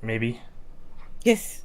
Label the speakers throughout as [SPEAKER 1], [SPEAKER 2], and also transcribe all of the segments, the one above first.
[SPEAKER 1] Maybe.
[SPEAKER 2] Yes.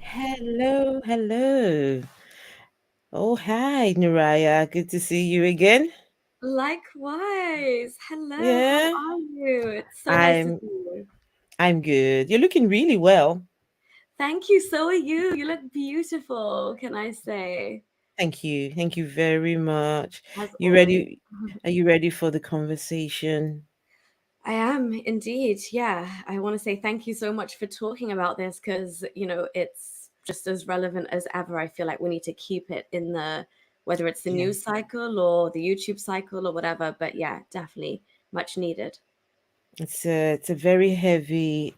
[SPEAKER 2] Hello, hello. Oh, hi, Nuriyah. Good to see you again.
[SPEAKER 3] Likewise. Hello, how
[SPEAKER 2] Yeah,
[SPEAKER 3] are you? It's so nice to
[SPEAKER 2] I'm
[SPEAKER 3] see you.
[SPEAKER 2] I'm good. You're looking really well.
[SPEAKER 3] Thank you. So are you. You look beautiful, can I say,
[SPEAKER 2] Thank you. Thank you very much.
[SPEAKER 3] as
[SPEAKER 2] You
[SPEAKER 3] always.
[SPEAKER 2] ready? Are you ready for the conversation?
[SPEAKER 3] I am indeed. Yeah. I want to say thank you so much for talking about this because, it's just as relevant as ever. I feel like we need to keep it in whether it's the
[SPEAKER 2] Yeah.
[SPEAKER 3] news cycle or the YouTube cycle or whatever. But yeah, definitely much needed.
[SPEAKER 2] It's a very heavy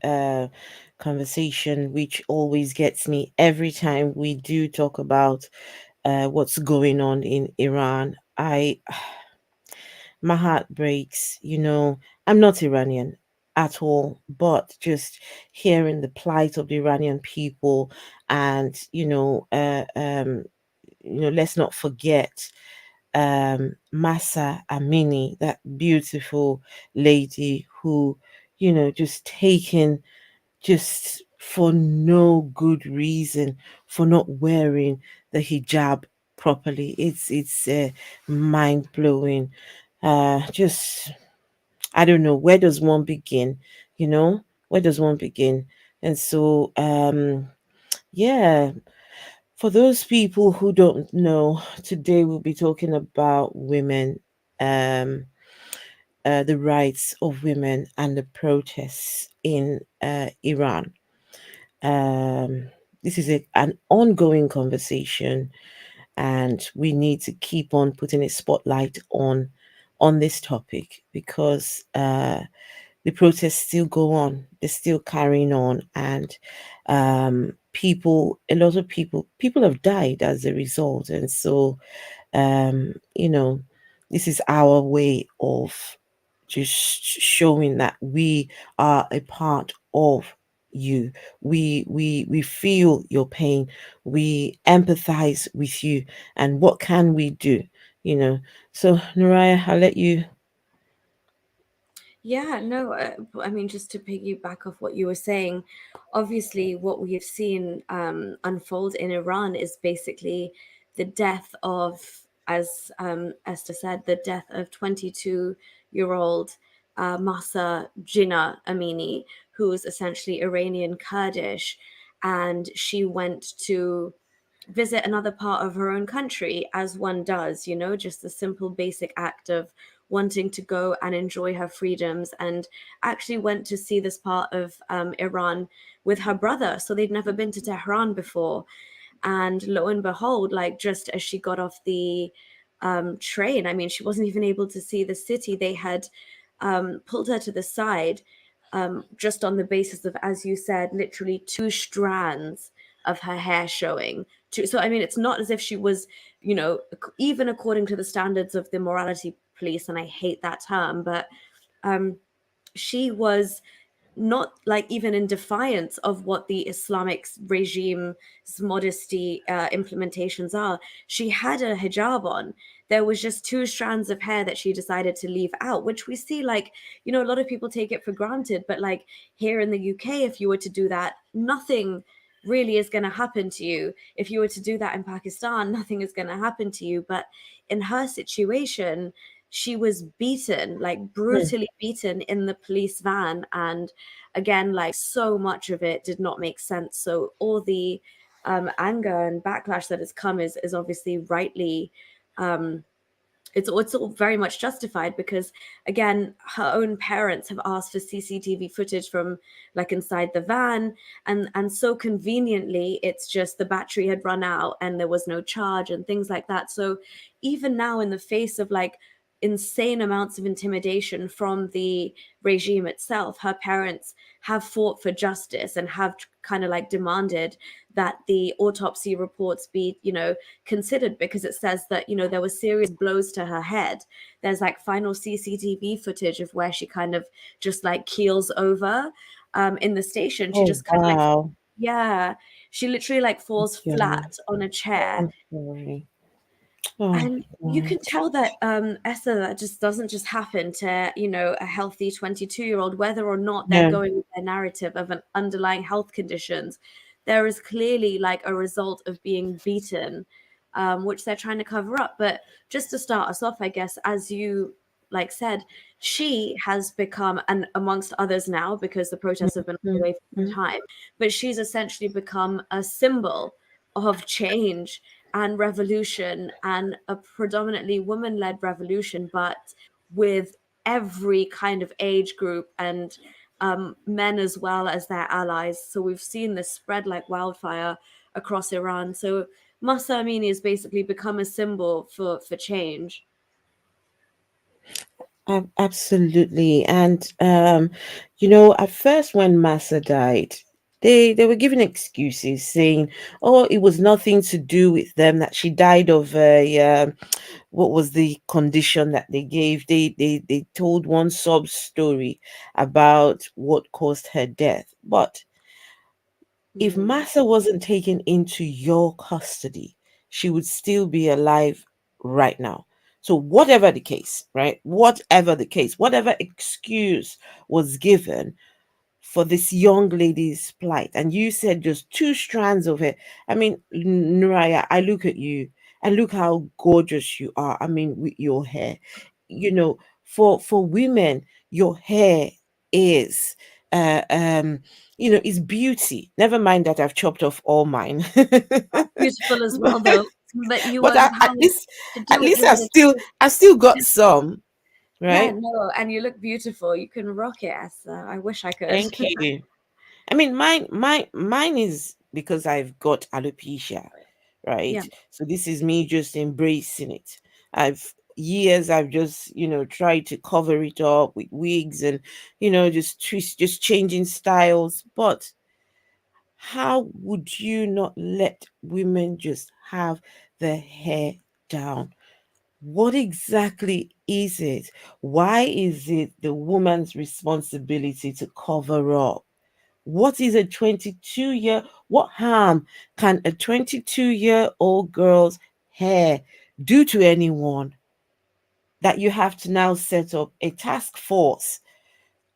[SPEAKER 2] conversation, which always gets me every time we do talk about what's going on in Iran. I My heart breaks. I'm not Iranian at all, but just hearing the plight of the Iranian people, and let's not forget Masa Amini, that beautiful lady who, just taken just for no good reason for not wearing the hijab properly. It's mind blowing. Just I don't know, where does one begin? Where does one begin? And so yeah, for those people who don't know, today we'll be talking about women, um the rights of women and the protests in Iran. um this is an ongoing conversation, and we need to keep on putting a spotlight on this topic because the protests still go on. They're still carrying on, and a lot of people have died as a result. And so, um, you know, this is our way of just showing that we are a part of you. We feel your pain. We empathize with you. And what can we do? So, Nuriyah, I'll let you.
[SPEAKER 3] Yeah, no, I mean, just to piggyback off what you were saying, obviously, what we have seen unfold in Iran is basically the death of, as Esther said, the death of 22-year-old Masa Jina Amini, who was essentially Iranian Kurdish, and she went to visit another part of her own country, as one does, just the simple basic act of wanting to go and enjoy her freedoms, and actually went to see this part of Iran with her brother. So they'd never been to Tehran before. And lo and behold, like just as she got off the train, I mean, she wasn't even able to see the city. They had pulled her to the side just on the basis of, as you said, literally two strands of her hair showing. So, I mean, it's not as if she was, even according to the standards of the morality police, and I hate that term, but um, she was not like even in defiance of what the Islamic regime's modesty implementations are. She had a hijab on. There was just two strands of hair that she decided to leave out, which we see like, a lot of people take it for granted. But like here in the UK, if you were to do that, nothing really is going to happen to you. If you were to do that in Pakistan, nothing is going to happen to you. But in her situation, she was beaten, like
[SPEAKER 2] Hmm.
[SPEAKER 3] brutally beaten in the police van. And again, like so much of it did not make sense. So all the anger and backlash that has come is obviously rightly um, it's all very much justified because again her own parents have asked for CCTV footage from like inside the van, and so conveniently it's just the battery had run out and there was no charge and things like that. So even now, in the face of like insane amounts of intimidation from the regime itself, her parents have fought for justice and have kind of like demanded that the autopsy reports be, considered, because it says that, there were serious blows to her head. There's like final CCTV footage of where she kind of just like keels over in the station. She
[SPEAKER 2] Oh
[SPEAKER 3] just kind of like,
[SPEAKER 2] wow.
[SPEAKER 3] yeah, she literally like falls
[SPEAKER 2] Yeah.
[SPEAKER 3] flat on a chair.
[SPEAKER 2] I'm sorry. Oh
[SPEAKER 3] And you
[SPEAKER 2] God.
[SPEAKER 3] can tell that Esther, that just doesn't just happen to, a healthy 22-year-old, whether or not they're
[SPEAKER 2] No.
[SPEAKER 3] going with their narrative of an underlying health conditions. There is clearly like a result of being beaten, which they're trying to cover up. But just to start us off, I guess, as you like said, she has become, and amongst others now, because the protests have been
[SPEAKER 2] Mm,
[SPEAKER 3] away for some
[SPEAKER 2] mm.
[SPEAKER 3] time, but she's essentially become a symbol of change and revolution, and a predominantly woman led revolution, but with every kind of age group and men as well as their allies. So we've seen this spread like wildfire across Iran. So Masa Amini has basically become a symbol for change.
[SPEAKER 2] Absolutely. And at first when Massa died, they were giving excuses saying, "Oh, it was nothing to do with them, that she died of a what was the condition that they gave." They told one sub story about what caused her death. But if
[SPEAKER 3] Mm.
[SPEAKER 2] Massa wasn't taken into your custody, she would still be alive right now. So, whatever the case, right? Whatever the case, whatever excuse was given for this young lady's plight, and you said just two strands of it. I mean, Nuriyah, I look at you and look how gorgeous you are. I mean, with your hair, for women, your hair is uh um is beauty. Never mind that I've chopped off all mine.
[SPEAKER 3] Beautiful as well, though. But you
[SPEAKER 2] But
[SPEAKER 3] were
[SPEAKER 2] at
[SPEAKER 3] empowered
[SPEAKER 2] least
[SPEAKER 3] to do
[SPEAKER 2] at
[SPEAKER 3] what
[SPEAKER 2] least
[SPEAKER 3] you had to do.
[SPEAKER 2] I've still got some,
[SPEAKER 3] Yeah,
[SPEAKER 2] right?
[SPEAKER 3] no, and you look beautiful. You can rock it, Esther. I wish I could.
[SPEAKER 2] Thank you. I mean, mine is because I've got alopecia,
[SPEAKER 3] Yeah.
[SPEAKER 2] right? So this is me just embracing it. I've just tried to cover it up with wigs and just changing styles. But how would you not let women just have their hair down? What exactly is it? Why is it the woman's responsibility to cover up? What is a what harm can a 22-year-old girl's hair do to anyone, that you have to now set up a task force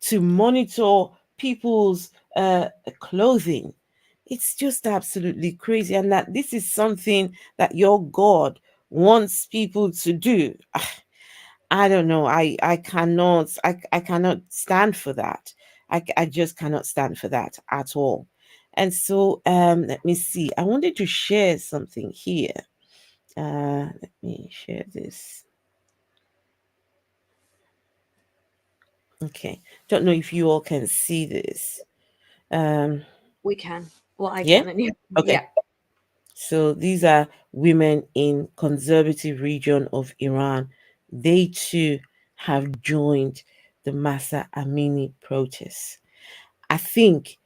[SPEAKER 2] to monitor people's clothing? It's just absolutely crazy. And that this is something that your God wants people to do. I don't know. I cannot stand for that. I just cannot stand for that at all. And so let me see. I wanted to share something here. Let me share this. Okay. Don't know if you all can see this. Um
[SPEAKER 3] We can. Well, I
[SPEAKER 2] yeah?
[SPEAKER 3] can. And you,
[SPEAKER 2] Okay.
[SPEAKER 3] yeah.
[SPEAKER 2] So these are women in conservative region of Iran. They too have joined the Masa Amini protests. I think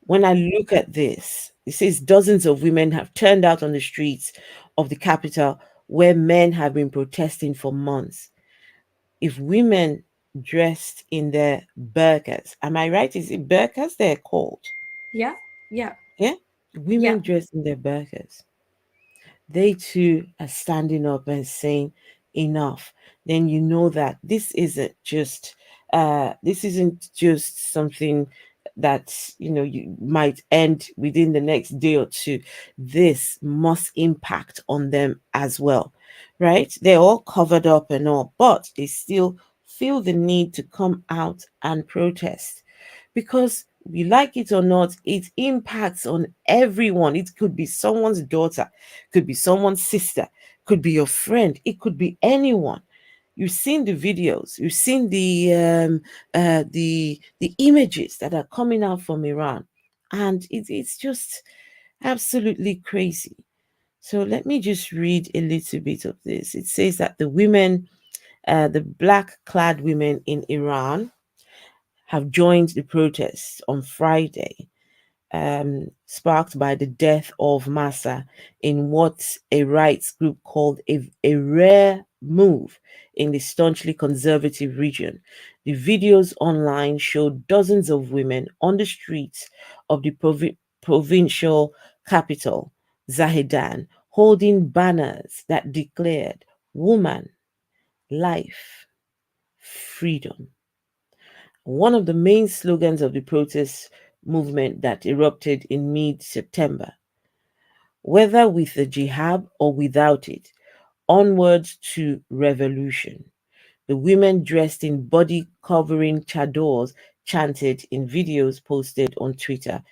[SPEAKER 2] when I look at this, it says dozens of women have turned out on the streets of the capital where men have been protesting for months. If women dressed in their burqas, am I right? Is it burqas they're called?
[SPEAKER 3] Yeah. Yeah.
[SPEAKER 2] Yeah?
[SPEAKER 3] Yeah.
[SPEAKER 2] Women dressed in their burqas, they too are standing up and saying enough. Then you know that this isn't just something that you might end within the next day or two. This must impact on them as well, right? They're all covered up and all, but they still feel the need to come out and protest, because we like it or not, it impacts on everyone. It could be someone's daughter, could be someone's sister, could be your friend, it could be anyone. You've seen the videos. You've seen the images that are coming out from Iran, and it's just absolutely crazy. So let me just read a little bit of this. It says that the black-clad women in Iran, have joined the protests on Friday, sparked by the death of Massa in what a rights group called a rare move in the staunchly conservative region. The videos online show dozens of women on the streets of the provincial capital, Zahedan, holding banners that declared woman, life, freedom. One of the main slogans of the protest movement that erupted in mid September. Whether with the jihad or without it, onwards to revolution. The women dressed in body covering chadors chanted in videos posted on Twitter.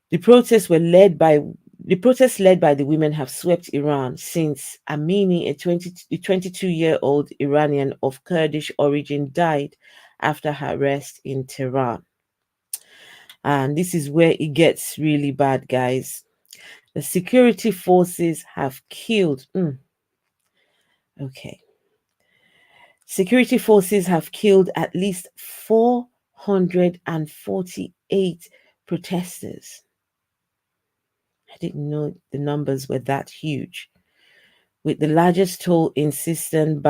[SPEAKER 2] The protests were led by the protests led by the women have swept Iran since Amini, a 22-year-old Iranian of Kurdish origin, died after her arrest in Tehran. And this is where it gets really bad, guys. The security forces have killed. Okay. Security forces have killed at least 448 protesters. I didn't know the numbers were that huge. With the largest toll in Sistan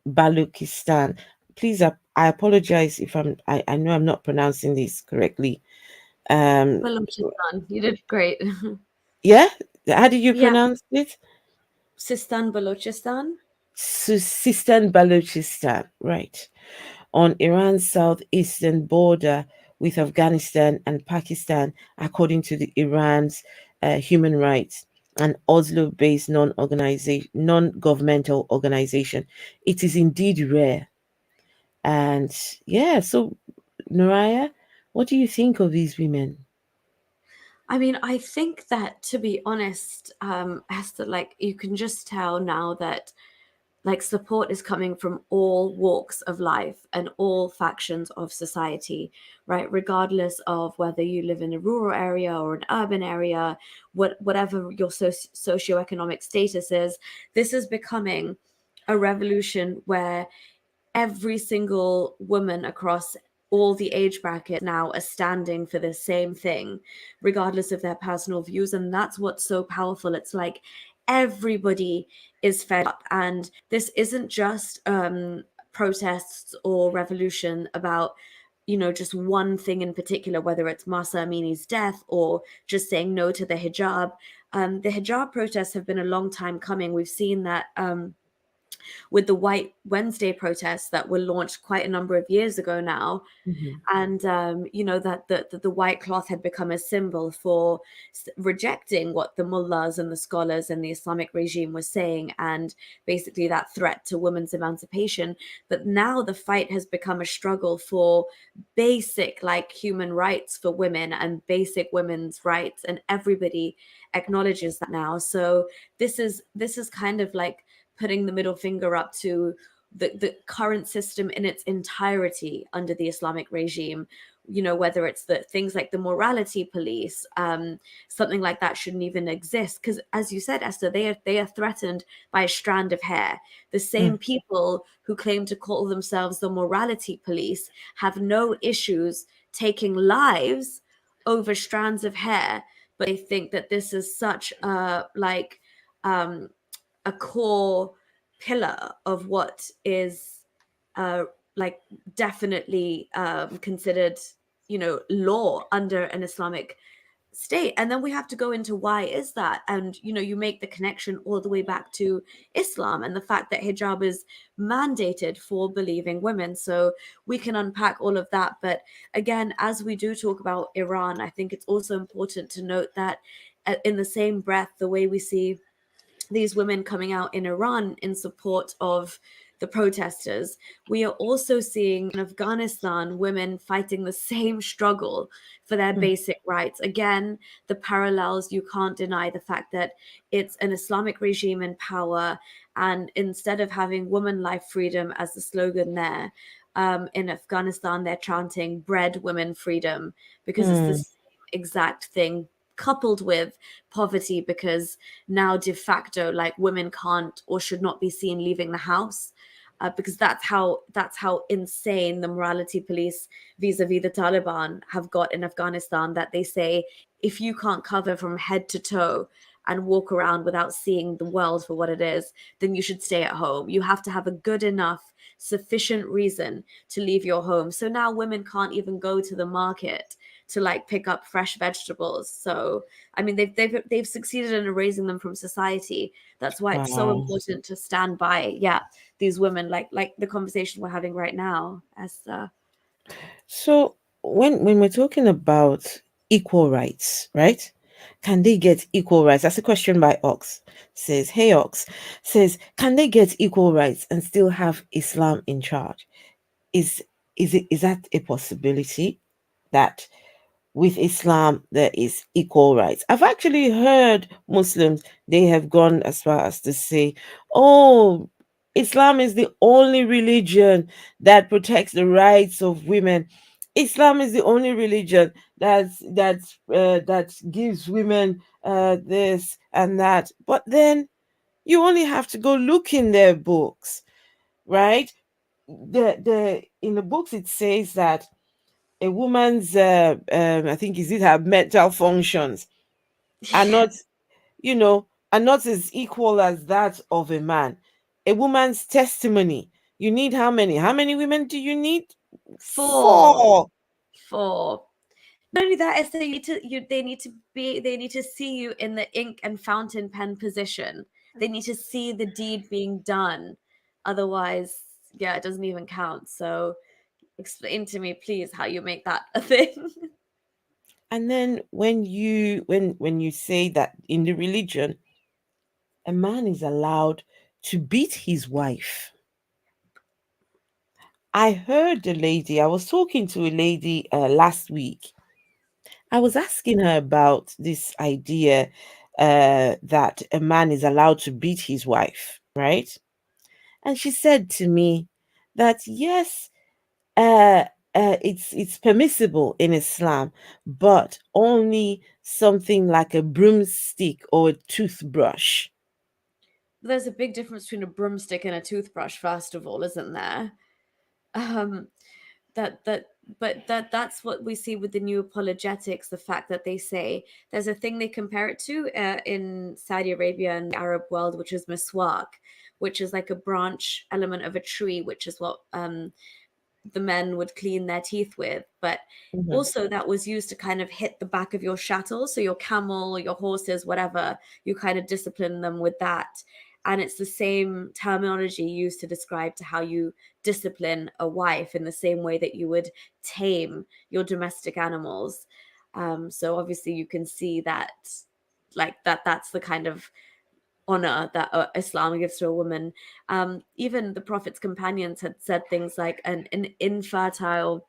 [SPEAKER 2] Balukistan. Please, I apologize if I know I'm not pronouncing this correctly. Um,
[SPEAKER 3] Balochistan, you did great.
[SPEAKER 2] yeah, how did you
[SPEAKER 3] Yeah,
[SPEAKER 2] pronounce it?
[SPEAKER 3] Sistan Balochistan.
[SPEAKER 2] Sistan Balochistan, right, on Iran's southeastern border with Afghanistan and Pakistan, according to the Iran's human rights and Oslo-based non-governmental organization. It is indeed rare, and yeah. So, Nuriyah, what do you think of these women?
[SPEAKER 3] I mean, I think that, to be honest, Hester, like you can just tell now that like support is coming from all walks of life and all factions of society, right? Regardless of whether you live in a rural area or an urban area, whatever your socioeconomic status is, this is becoming a revolution where every single woman across all the age brackets now are standing for the same thing, regardless of their personal views. And that's what's so powerful. It's like everybody is fed up. And this isn't just protests or revolution about just one thing in particular, whether it's Masa Amini's death or just saying no to the hijab. The hijab protests have been a long time coming. We've seen that with the White Wednesday protests that were launched quite a number of years ago now.
[SPEAKER 2] Mhm.
[SPEAKER 3] And that the white cloth had become a symbol for rejecting what the mullahs and the scholars and the Islamic regime was saying, and basically that threat to women's emancipation. But now the fight has become a struggle for basic like human rights for women and basic women's rights, and everybody acknowledges that now. So this is kind of like putting the middle finger up to the current system in its entirety under the Islamic regime. Whether it's the things like the morality police, something like that shouldn't even exist. Because as you said, Esther, they are threatened by a strand of hair. The
[SPEAKER 2] Mm.
[SPEAKER 3] same people who claim to call themselves the morality police have no issues taking lives over strands of hair, but they think that this is such um, a core pillar of what is uh, like definitely considered, law under an Islamic state. And then we have to go into why is that, and you make the connection all the way back to Islam and the fact that hijab is mandated for believing women. So we can unpack all of that. But again, as we do talk about Iran, I think it's also important to note that in the same breath, the way we see these women coming out in Iran in support of the protesters, we are also seeing in Afghanistan women fighting the same struggle for their
[SPEAKER 2] mm,
[SPEAKER 3] basic rights. Again, the parallels, you can't deny the fact that it's an Islamic regime in power, and instead of having woman, life, freedom as the slogan there, in Afghanistan, they're chanting bread, women, freedom, because it's the
[SPEAKER 2] mm,
[SPEAKER 3] same exact thing coupled with poverty, because now de facto like women can't or should not be seen leaving the house, because that's how insane the morality police vis-a-vis the Taliban have got in Afghanistan, that they say if you can't cover from head to toe and walk around without seeing the world for what it is, then you should stay at home. You have to have a good enough, sufficient reason to leave your home. So now women can't even go to the market to like pick up fresh vegetables. So I mean, they've succeeded in erasing them from society. That's why it's so
[SPEAKER 2] wow.
[SPEAKER 3] important to stand by, yeah, these women, like the conversation we're having right now, as
[SPEAKER 2] So when we're talking about equal rights, right? Can they get equal rights? That's a question by Ox. Says, hey Ox, says, can they get equal rights and still have Islam in charge? Is is that a possibility that with Islam there is equal rights? I've actually heard Muslims, they have gone as far as to say, oh, Islam is the only religion that protects the rights of women. Islam is the only religion that gives women this and that. But then you only have to go look in their books, right? The in the books it says that a woman's I think is it her mental functions are not, you know, are not as equal as that of a man. A woman's testimony, you need how many women do you need?
[SPEAKER 3] four,
[SPEAKER 2] Four.
[SPEAKER 3] four. Not only that, Esther, they need to see you in the ink and fountain pen position. They need to see the deed being done. Otherwise, yeah, it doesn't even count. So explain to me, please, how you make that a thing.
[SPEAKER 2] And then when you say that in the religion a man is allowed to beat his wife. I heard a lady, I was talking to a lady last week. I was asking her about this idea that a man is allowed to beat his wife, right? And she said to me that yes, uh, it's permissible in Islam, but only something like a broomstick or a toothbrush.
[SPEAKER 3] There's a big difference between a broomstick and a toothbrush, first of all, isn't there? Um, that that that's what we see with the new apologetics, the fact that they say there's a thing they compare it to in Saudi Arabia and the Arab world, which is miswak, which is like a branch element of a tree, which is what the men would clean their teeth with. But
[SPEAKER 2] Mhm.
[SPEAKER 3] also that was used to kind of hit the back of your chattel, so your camel, your horses, whatever, you kind of discipline them with that. And it's the same terminology used to describe to how you discipline a wife, in the same way that you would tame your domestic animals. So obviously you can see that, like, that's the kind of honor that Islam gives to a woman. Even the Prophet's companions had said things like an infertile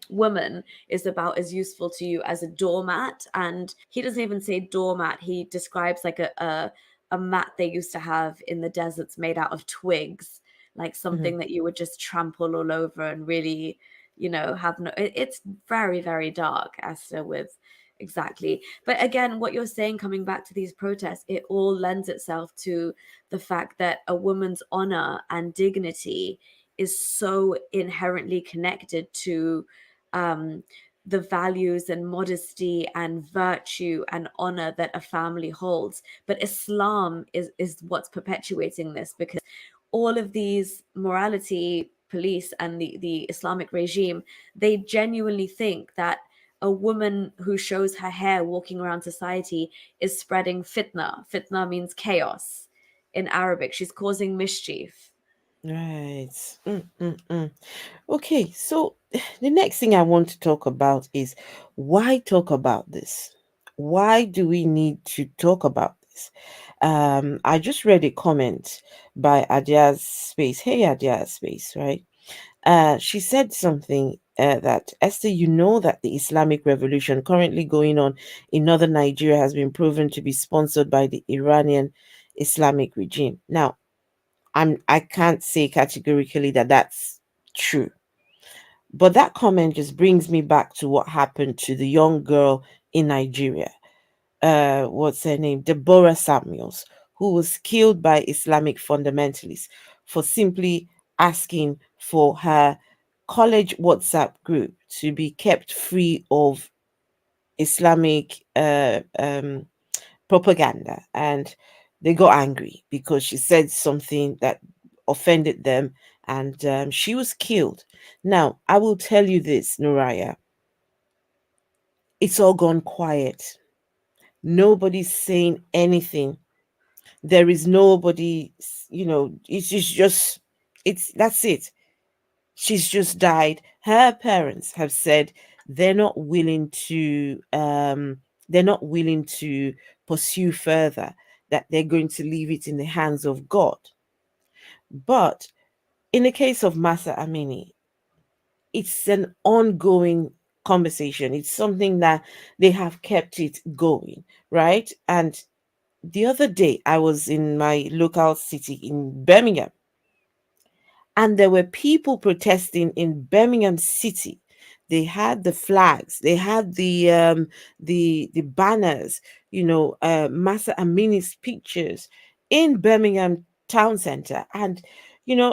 [SPEAKER 3] woman is about as useful to you as a doormat. And he doesn't even say doormat, he describes like a mat they used to have in the deserts made out of twigs, like
[SPEAKER 2] Mhm.
[SPEAKER 3] something that you would just trample all over and really, have no, it's very, very dark, Esther, with exactly. But again, what you're saying, coming back to these protests, it all lends itself to the fact that a woman's honor and dignity is so inherently connected to um, the values and modesty and virtue and honor that a family holds. But Islam is what's perpetuating this, because all of these morality police and the Islamic regime, they genuinely think that a woman who shows her hair walking around society is spreading fitna. Fitna means chaos in Arabic. She's causing mischief.
[SPEAKER 2] Right. Mm. Okay, so the next thing I want to talk about is why talk about this? Why do we need to talk about this. I just read a comment by Adia's Space. Hey, Adia's Space, right? She said something that, Esther, you know that the Islamic revolution currently going on in northern Nigeria has been proven to be sponsored by the Iranian Islamic regime. Now, I can't say categorically that that's true, but that comment just brings me back to what happened to the young girl in Nigeria. What's her name? Deborah Samuels, who was killed by Islamic fundamentalists for simply asking for her college WhatsApp group to be kept free of Islamic propaganda. And they got angry because she said something that offended them, and she was killed. Now, I will tell you this, Nuriyah, it's all gone quiet. Nobody's saying anything. There is nobody, it's that's it. She's just died. Her parents have said they're not willing to they're not willing to pursue further, that they're going to leave it in the hands of God. But in the case of Masa Amini, it's an ongoing conversation. It's something that they have kept it going, right? And the other day I was in my local city in Birmingham, and there were people protesting in Birmingham City. They had the flags, they had the banners, Masa Amini's pictures in Birmingham town center. And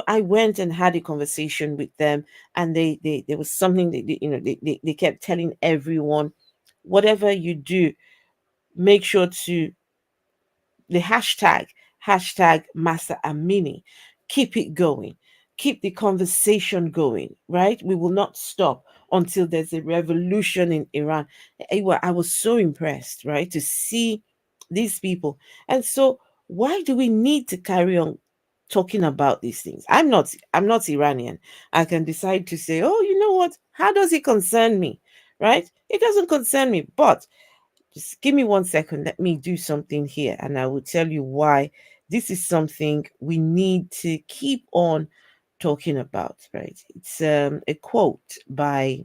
[SPEAKER 2] I went and had a conversation with them, and they there was something they kept telling everyone, whatever you do, make sure to the hashtag Masa Amini. Keep it going. Keep the conversation going, right? We will not stop until there's a revolution in Iran. I was so impressed, right, to see these people. And so why do we need to carry on talking about these things? I'm not Iranian. I can decide to say, oh, you know what? How does it concern me? Right? It doesn't concern me. But just give me 1 second. Let me do something here, and I will tell you why this is something we need to keep on talking about, right? It's a quote by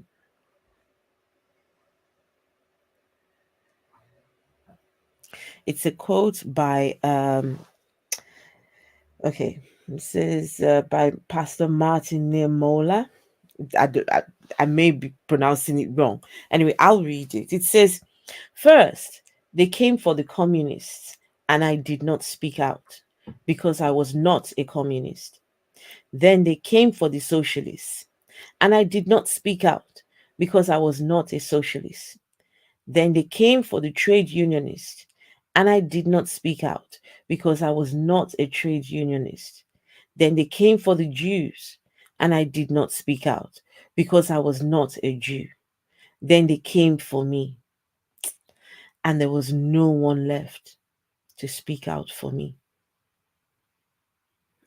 [SPEAKER 2] okay, it says by Pastor Martin Niemöller. I, do- I, I may be pronouncing it wrong. Anyway, I'll read it. It says, first, they came for the communists, and I did not speak out because I was not a communist. Then they came for the socialists, and I did not speak out because I was not a socialist. Then they came for the trade unionists, and I did not speak out because I was not a trade unionist. Then they came for the Jews, and I did not speak out because I was not a Jew. Then they came for me, and there was no one left to speak out for me.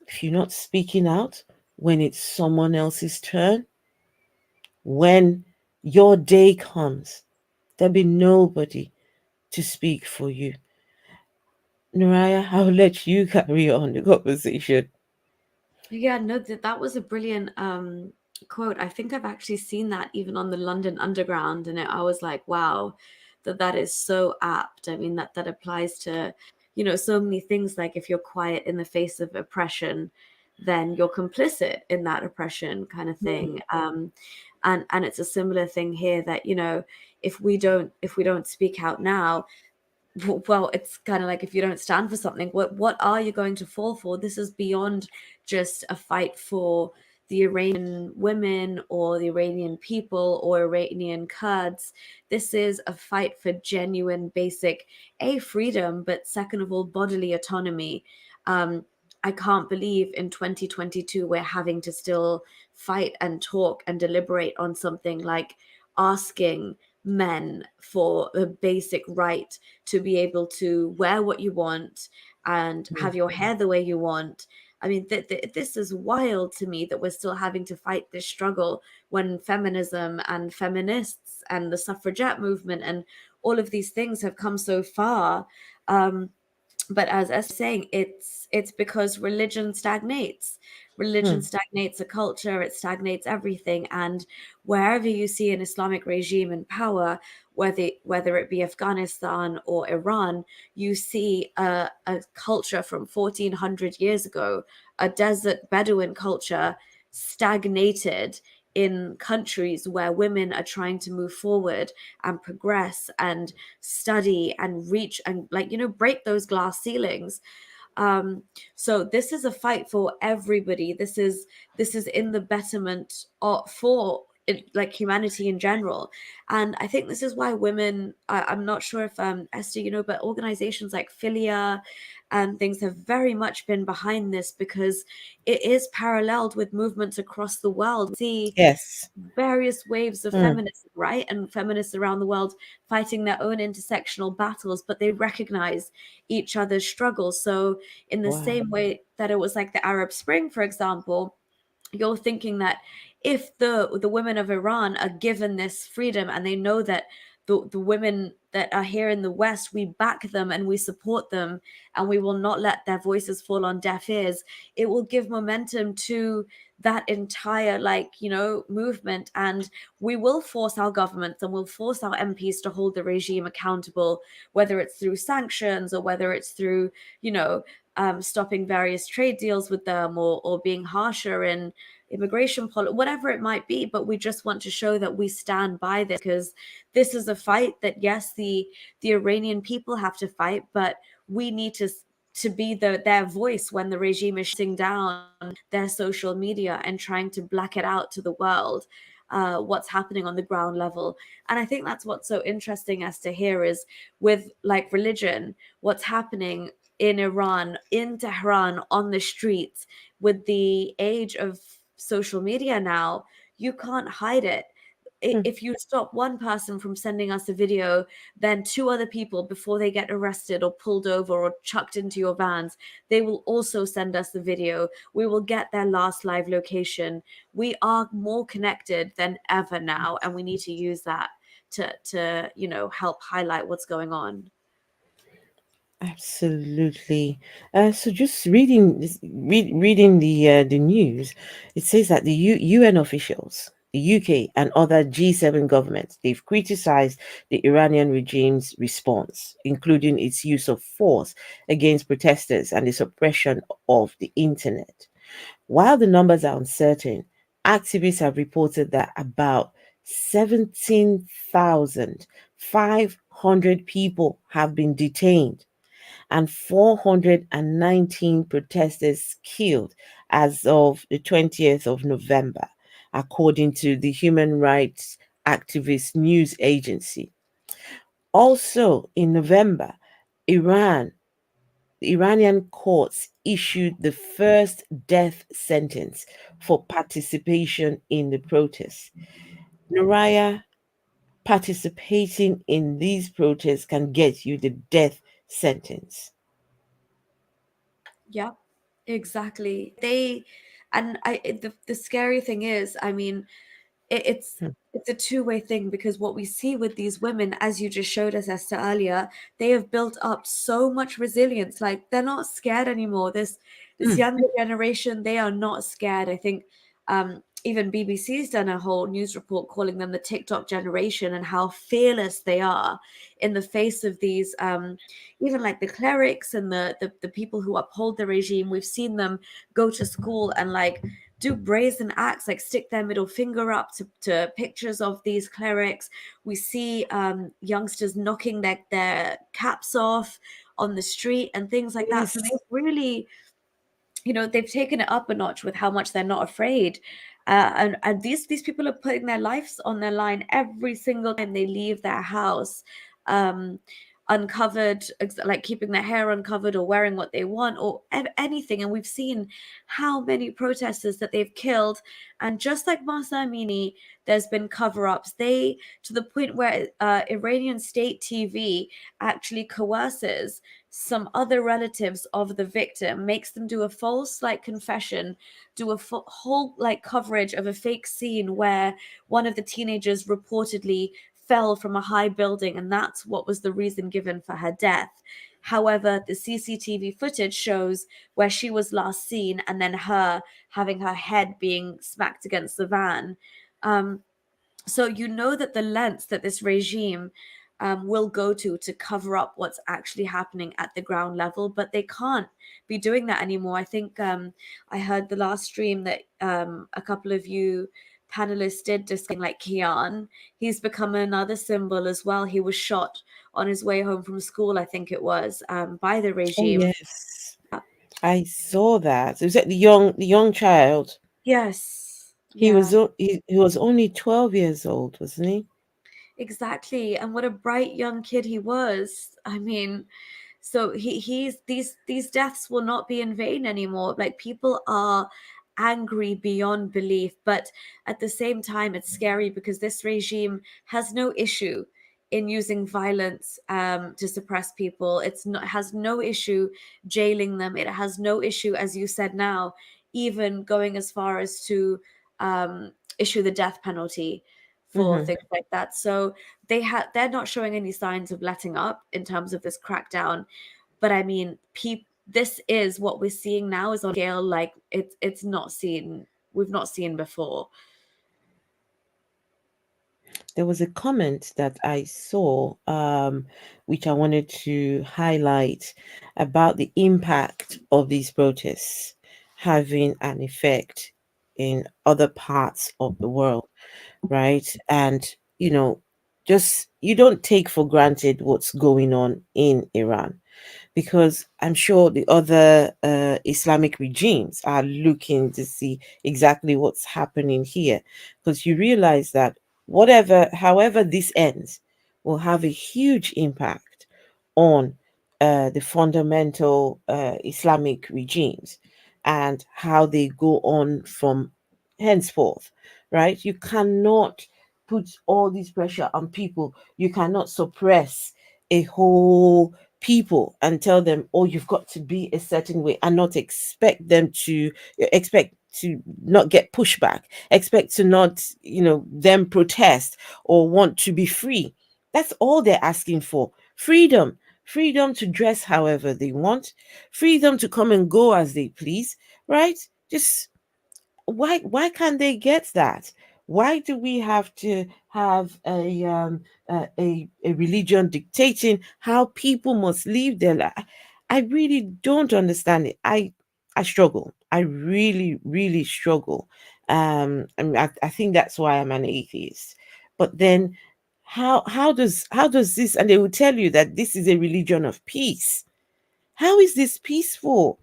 [SPEAKER 2] If you're not speaking out when it's someone else's turn, when your day comes, there'll be nobody to speak for you. Nuriyah, I'll let you carry on the conversation.
[SPEAKER 3] Yeah, no, that was a brilliant quote. I think I've actually seen that even on the London Underground, and I was like, wow, that is so apt. I mean, that applies to, so many things. Like if you're quiet in the face of oppression, then you're complicit in that oppression, kind of thing. And it's a similar thing here that, if we don't speak out now, well, it's kind of like, if you don't stand for something, what are you going to fall for? This is beyond just a fight for the Iranian women or the Iranian people or Iranian Kurds. This is a fight for genuine basic freedom, but second of all, bodily autonomy. um I can't believe in 2022 we're having to still fight and talk and deliberate on something like asking men for a basic right to be able to wear what you want and have your hair the way you want. I mean, this is wild to me that we're still having to fight this struggle when feminism and feminists and the suffragette movement and all of these things have come so far. Um, But as Esther was saying, it's because religion
[SPEAKER 2] Hmm.
[SPEAKER 3] stagnates a culture, it stagnates everything. And wherever you see an Islamic regime in power, whether it be Afghanistan or Iran, you see a culture from 1400 years ago, a desert Bedouin culture, stagnated in countries where women are trying to move forward and progress and study and reach and, like, break those glass ceilings. um so this is a fight for everybody. This is in the betterment of, for it, like, humanity in general. And I think this is why women, I'm not sure if Esther, but organizations like Philia and things have very much been behind this, because it is paralleled with movements across the world. We see
[SPEAKER 2] Yes.
[SPEAKER 3] various waves of
[SPEAKER 2] Hmm.
[SPEAKER 3] feminism, right? And feminists around the world fighting their own intersectional battles, but they recognize each other's struggles. So, in the
[SPEAKER 2] Wow.
[SPEAKER 3] same way that it was like the Arab Spring, for example, you're thinking that if the women of Iran are given this freedom, and they know that the women that are here in the West, we back them and we support them, and we will not let their voices fall on deaf ears, it will give momentum to that entire, like, movement. And we will force our governments and we'll force our MPs to hold the regime accountable, whether it's through sanctions or whether it's through, you know stopping various trade deals with them, or being harsher in immigration policy, whatever it might be. But we just want to show that we stand by this, because this is a fight that, yes, the Iranian people have to fight, but we need to be their voice when the regime is shutting down their social media and trying to black it out to the world, what's happening on the ground level. And I think that's what's so interesting as to hear is, with, like, religion, what's happening in Iran, in Tehran, on the streets, with the age of social media now, you can't hide it.
[SPEAKER 2] Hmm.
[SPEAKER 3] If you stop one person from sending us a video, then two other people, before they get arrested or pulled over or chucked into your vans, they will also send us the video. We will get their last live location. We are more connected than ever now, and we need to use that to help highlight what's going on.
[SPEAKER 2] Absolutely. So just reading the news, it says that the UN officials, the UK and other G7 governments, they've criticized the Iranian regime's response, including its use of force against protesters and the suppression of the internet. While the numbers are uncertain, activists have reported that about 17,500 people have been detained and 419 protesters killed as of the 20th of November, according to the human rights activist news agency. Also in November, Iran the Iranian courts issued the first death sentence for participation in the protests. Nuriyah, participating in these protests can get you the death sentence.
[SPEAKER 3] Yeah, exactly. The scary thing is, I mean, it's
[SPEAKER 2] Hmm.
[SPEAKER 3] it's a two-way thing, because what we see with these women, as you just showed us, Esther, earlier, they have built up so much resilience. Like, they're not scared anymore. This
[SPEAKER 2] Hmm.
[SPEAKER 3] younger generation, they are not scared. I think even BBC's done a whole news report calling them the TikTok generation, and how fearless they are in the face of these, even like the clerics and the people who uphold the regime. We've seen them go to school and, like, do brazen acts, like stick their middle finger up to pictures of these clerics. We see youngsters knocking their caps off on the street and things like that. So they've
[SPEAKER 2] Yes.
[SPEAKER 3] really, they've taken it up a notch with how much they're not afraid. And these people are putting their lives on their line every single time they leave their house, um, uncovered, like keeping their hair uncovered or wearing what they want, or anything. And we've seen how many protesters that they've killed. And just like Masa Amini, there's been cover-ups. To the point where Iranian state TV actually coerces some other relatives of the victim, makes them do a false, like, confession, do a whole, like, coverage of a fake scene where one of the teenagers reportedly fell from a high building, and that's what was the reason given for her death. However, the CCTV footage shows where she was last seen, and then her having her head being smacked against the van. Um, so you know that the lengths that this regime will go to cover up what's actually happening at the ground level, but they can't be doing that anymore. I think I heard the last stream that a couple of you panelists did discussing like Kian. He's become another symbol as well. He was shot on his way home from school, I think it was, by the
[SPEAKER 2] Oh
[SPEAKER 3] regime.
[SPEAKER 2] yes, I saw that. Was it the young child?
[SPEAKER 3] Yes,
[SPEAKER 2] He was
[SPEAKER 3] yeah.
[SPEAKER 2] he was only 12 years old, wasn't he?
[SPEAKER 3] Exactly. And what a bright young kid he was. I mean, so he's these deaths will not be in vain anymore. Like people are angry beyond belief, but at the same time it's scary because this regime has no issue in using violence to suppress people. It's not has no issue jailing them. It has no issue, as you said now, even going as far as to issue the death penalty for
[SPEAKER 2] Mm-hmm.
[SPEAKER 3] things like that. So they're not showing any signs of letting up in terms of this crackdown. But I mean, this is what we're seeing now is on a scale like it's not seen we've not seen before.
[SPEAKER 2] There was a comment that I saw, which I wanted to highlight about the impact of these protests having an effect in other parts of the world, right? And, you know, just you don't take for granted what's going on in Iran, because I'm sure the other Islamic regimes are looking to see exactly what's happening here. Because you realize that however this ends, will have a huge impact on the fundamental Islamic regimes and how they go on from henceforth, right? You cannot put all this pressure on people. You cannot suppress a whole people and tell them, oh, you've got to be a certain way, and not expect to not get pushback, expect to not, them protest or want to be free. That's all they're asking for. Freedom to dress however they want, freedom to come and go as they please, right? Just why can't they get that? Why do we have to have a religion dictating how people must live their life? I really don't understand it. I struggle. I really struggle. I think that's why I'm an atheist. But then how does this, and they will tell you that this is a religion of peace. How is this peaceful?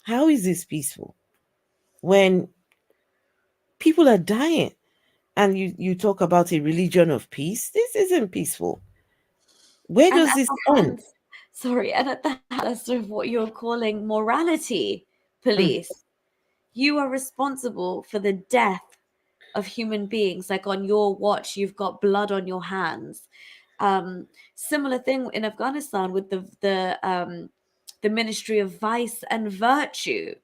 [SPEAKER 2] How is this peaceful when people are dying? And you talk about a religion of peace. This isn't peaceful. Where
[SPEAKER 3] And
[SPEAKER 2] does
[SPEAKER 3] at
[SPEAKER 2] this
[SPEAKER 3] the
[SPEAKER 2] end?
[SPEAKER 3] hands, sorry, and at the hands of what you're calling morality
[SPEAKER 2] Mm,
[SPEAKER 3] police, you are responsible for the death of human beings. Like on your watch, you've got blood on your hands. Similar thing in Afghanistan with the Ministry of Vice and Virtue.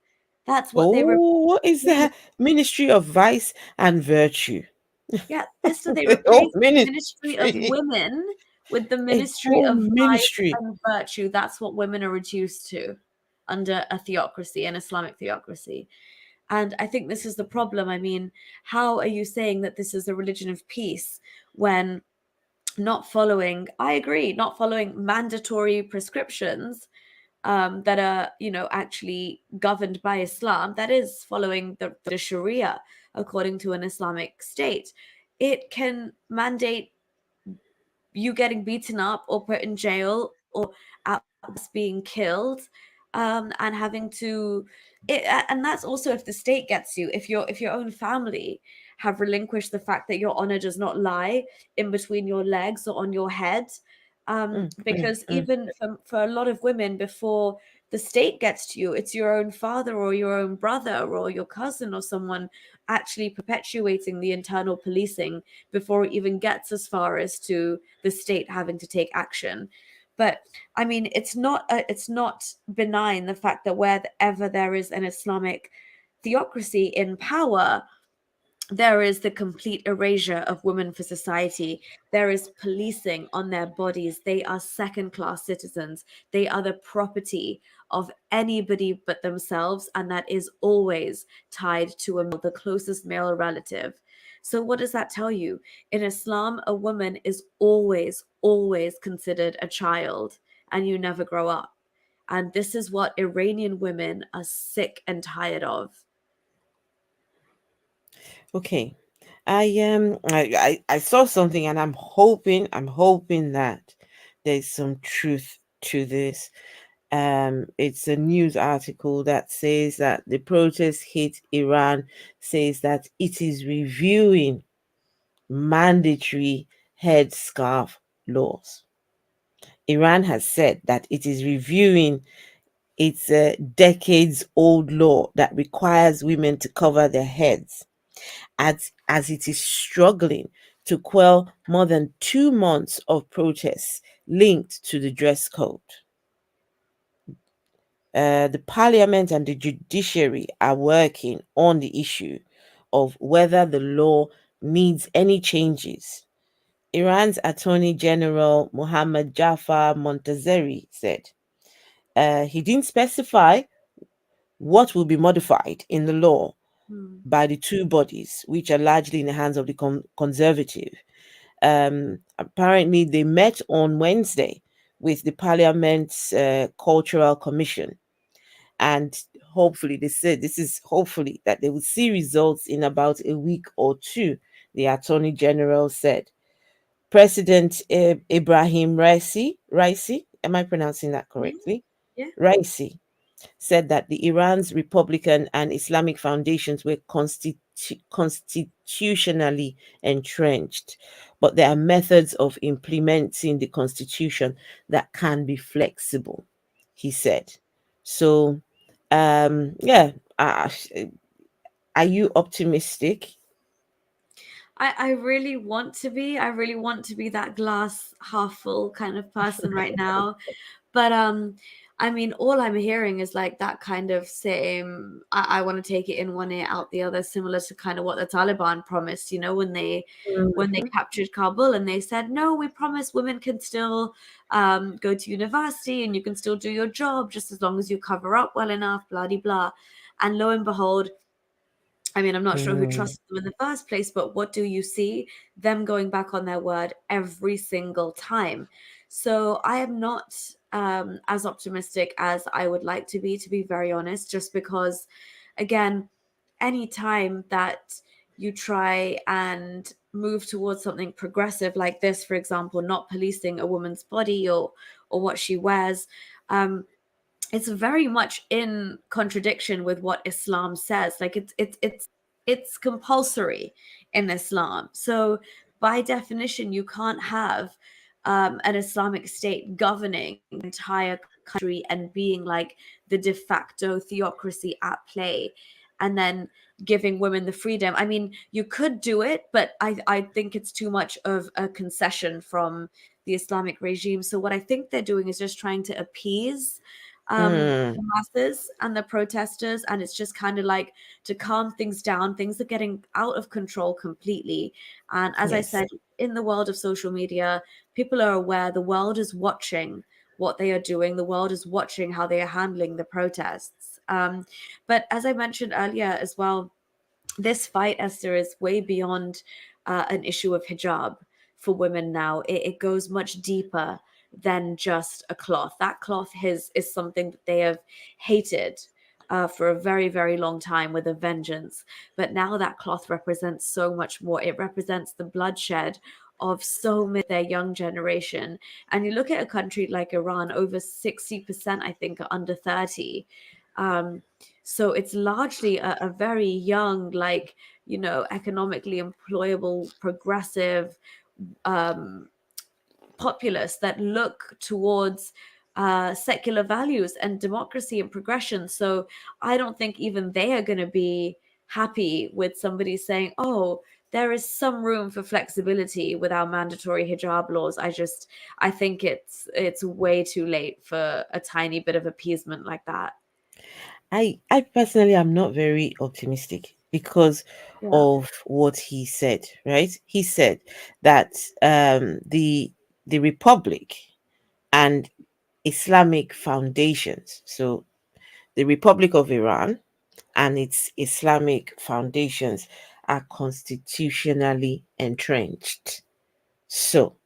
[SPEAKER 3] That's what they were.
[SPEAKER 2] oh, what is that? Ministry of Vice and Virtue.
[SPEAKER 3] Yeah, so they
[SPEAKER 2] Oh,
[SPEAKER 3] replaced the Ministry of
[SPEAKER 2] ministry.
[SPEAKER 3] Women with the
[SPEAKER 2] A
[SPEAKER 3] Ministry
[SPEAKER 2] whole
[SPEAKER 3] of Vice
[SPEAKER 2] ministry.
[SPEAKER 3] and Virtue. That's what women are reduced to under a theocracy, an Islamic theocracy. And I think this is the problem. I mean, how are you saying that this is a religion of peace when not following, I agree, not following mandatory prescriptions that are, actually governed by Islam, that is following the Sharia according to an Islamic state? It can mandate you getting beaten up or put in jail or at worst being killed, and having to and that's also if the state gets you, if your own family have relinquished the fact that your honor does not lie in between your legs or on your head,
[SPEAKER 2] Mm, mm,
[SPEAKER 3] because
[SPEAKER 2] mm.
[SPEAKER 3] even for a lot of women, before the state gets to you, it's your own father or your own brother or your cousin or someone actually perpetuating the internal policing before it even gets as far as to the state having to take action. But I mean, it's not benign the fact that wherever there is an Islamic theocracy in power, there is the complete erasure of women for society. There is policing on their bodies. They are second class citizens. They are the property of anybody but themselves, and that is always tied to the closest male relative. So, what does that tell you? In Islam, a woman is always considered a child, and you never grow up. And this is what Iranian women are sick and tired of.
[SPEAKER 2] Okay. I saw something, and I'm hoping that there's some truth to this. It's a news article that says that the protest hit Iran, says that it is reviewing mandatory headscarf laws. Iran has said that it is reviewing its decades old law that requires women to cover their heads, as it is struggling to quell more than 2 months of protests linked to the dress code. The parliament and the judiciary are working on the issue of whether the law needs any changes. Iran's Attorney General Mohammad Jafar Montazeri said he didn't specify what will be modified in the law
[SPEAKER 3] Hmm.
[SPEAKER 2] by the two bodies, which are largely in the hands of the conservative. Apparently, they met on Wednesday with the Parliament's Cultural Commission, and hopefully, they said this is hopefully that they will see results in about a week or two. The Attorney General said. President Ibrahim Raisi, am I pronouncing that
[SPEAKER 3] Mhm.
[SPEAKER 2] correctly?
[SPEAKER 3] Yeah.
[SPEAKER 2] Raisi said that the Iran's Republican and Islamic foundations were constitutionally entrenched, but there are methods of implementing the constitution that can be flexible, he said. So, yeah, uh, are you optimistic?
[SPEAKER 3] I really want to be. I really want to be that glass half full kind of person right now. But I mean, all I'm hearing is like that kind of same. I want to take it in one ear, out the other, similar to kind of what the Taliban promised. You know, when they
[SPEAKER 2] Mhm.
[SPEAKER 3] captured Kabul and they said, no, we promise women can still go to university and you can still do your job just as long as you cover up well enough. Blah de blah. And lo and behold, I mean, I'm not sure who
[SPEAKER 2] Mm.
[SPEAKER 3] trusted them in the first place, but what do you see? Them going back on their word every single time. So I am not as optimistic as I would like to be very honest, just because, again, any time that you try and move towards something progressive like this, for example, not policing a woman's body or what she wears, um, it's very much in contradiction with what Islam says. Like it's compulsory in Islam. So by definition, you can't have an Islamic state governing the entire country and being like the de facto theocracy at play, and then giving women the freedom. I mean, you could do it, but I think it's too much of a concession from the Islamic regime. So what I think they're doing is just trying to appease
[SPEAKER 2] Mm.
[SPEAKER 3] the masses and the protesters, and it's just kind of like to calm things down. Things are getting out of control completely, and as I
[SPEAKER 2] Yes.
[SPEAKER 3] said, in the world of social media, people are aware. The world is watching what they are doing. The world is watching how they are handling the protests. But as I mentioned earlier as well, this fight, Esther, is way beyond an issue of hijab for women now. It goes much deeper than just a cloth. That cloth is something that they have hated for a very, very long time with a vengeance. But now that cloth represents so much more. It represents the bloodshed of so many of their young generation. And you look at a country like Iran, over 60%, I think, are under 30. Um, so it's largely a very young, like, economically employable, progressive um, populace that look towards secular values and democracy and progression. So I don't think even they are going to be happy with somebody saying, oh, there is some room for flexibility with our mandatory hijab laws. I think it's way too late for a tiny bit of appeasement like that.
[SPEAKER 2] I personally am not very optimistic because
[SPEAKER 3] Yeah.
[SPEAKER 2] of what he said, right? He said that the Republic and Islamic foundations, so the Republic of Iran and its Islamic foundations are constitutionally entrenched. So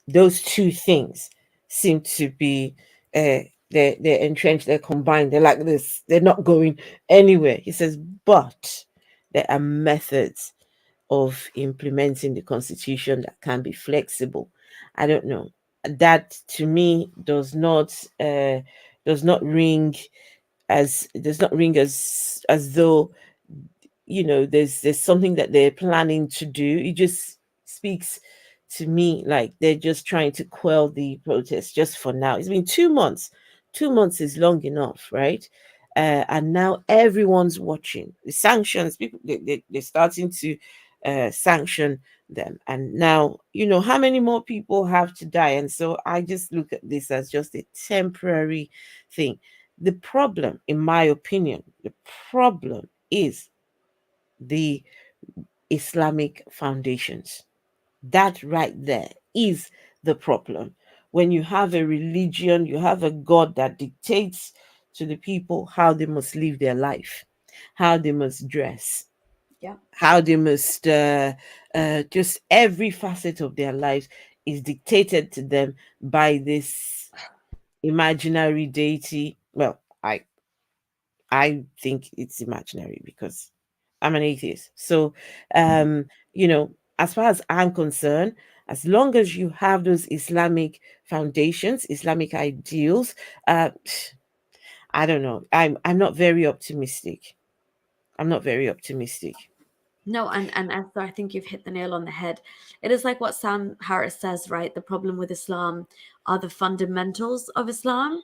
[SPEAKER 2] those two things seem to be they're entrenched, they're combined, they're like this, they're not going anywhere. He says, but there are methods of implementing the constitution that can be flexible. I don't know. That to me does not ring as though there's something that they're planning to do. It just speaks to me like they're just trying to quell the protest just for now. It's been 2 months. 2 months is long enough, right? And now everyone's watching the sanctions. People they're starting to sanction them, and now how many more people have to die. And so I just look at this as just a temporary thing. The problem, in my opinion, the problem is the Islamic foundations. That right there is the problem. When you have a religion, you have a God that dictates to the people how they must live their life, how they must dress,
[SPEAKER 3] Yeah.
[SPEAKER 2] how they must just every facet of their lives is dictated to them by this imaginary deity. Well, I think it's imaginary because I'm an atheist. So, as far as I'm concerned, as long as you have those Islamic foundations, Islamic ideals, uh, I don't know. I'm not very optimistic. I'm not very optimistic.
[SPEAKER 3] No, and Esther, I think you've hit the nail on the head. It is like what Sam Harris says, right? The problem with Islam are the fundamentals of Islam.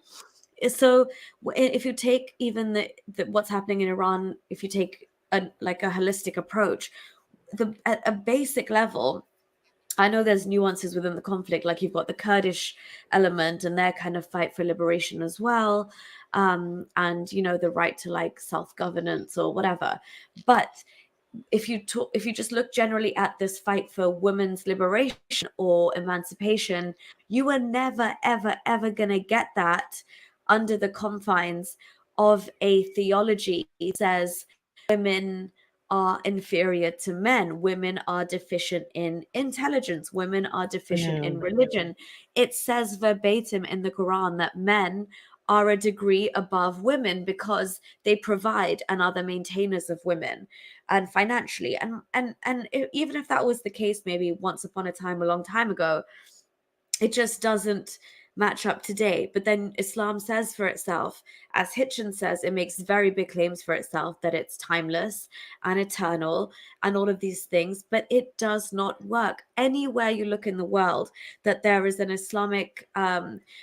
[SPEAKER 3] So if you take even the what's happening in Iran, if you take like a holistic approach, at a basic level, I know there's nuances within the conflict, like you've got the Kurdish element and their kind of fight for liberation as well, and the right to like self-governance or whatever. But if you just look generally at this fight for women's liberation or emancipation, you are never ever ever going to get that under the confines of a theology that says women are inferior to men, women are deficient in intelligence, women are deficient
[SPEAKER 2] Yeah.
[SPEAKER 3] in religion. It says verbatim in the Quran that men are a degree above women because they provide and are the maintainers of women and financially, even if that was the case maybe once upon a time a long time ago, it just doesn't match up today. But then Islam says for itself, as Hitchens says, it makes very big claims for itself that it's timeless and eternal and all of these things, but it does not work. Anywhere you look in the world that there is an Islamic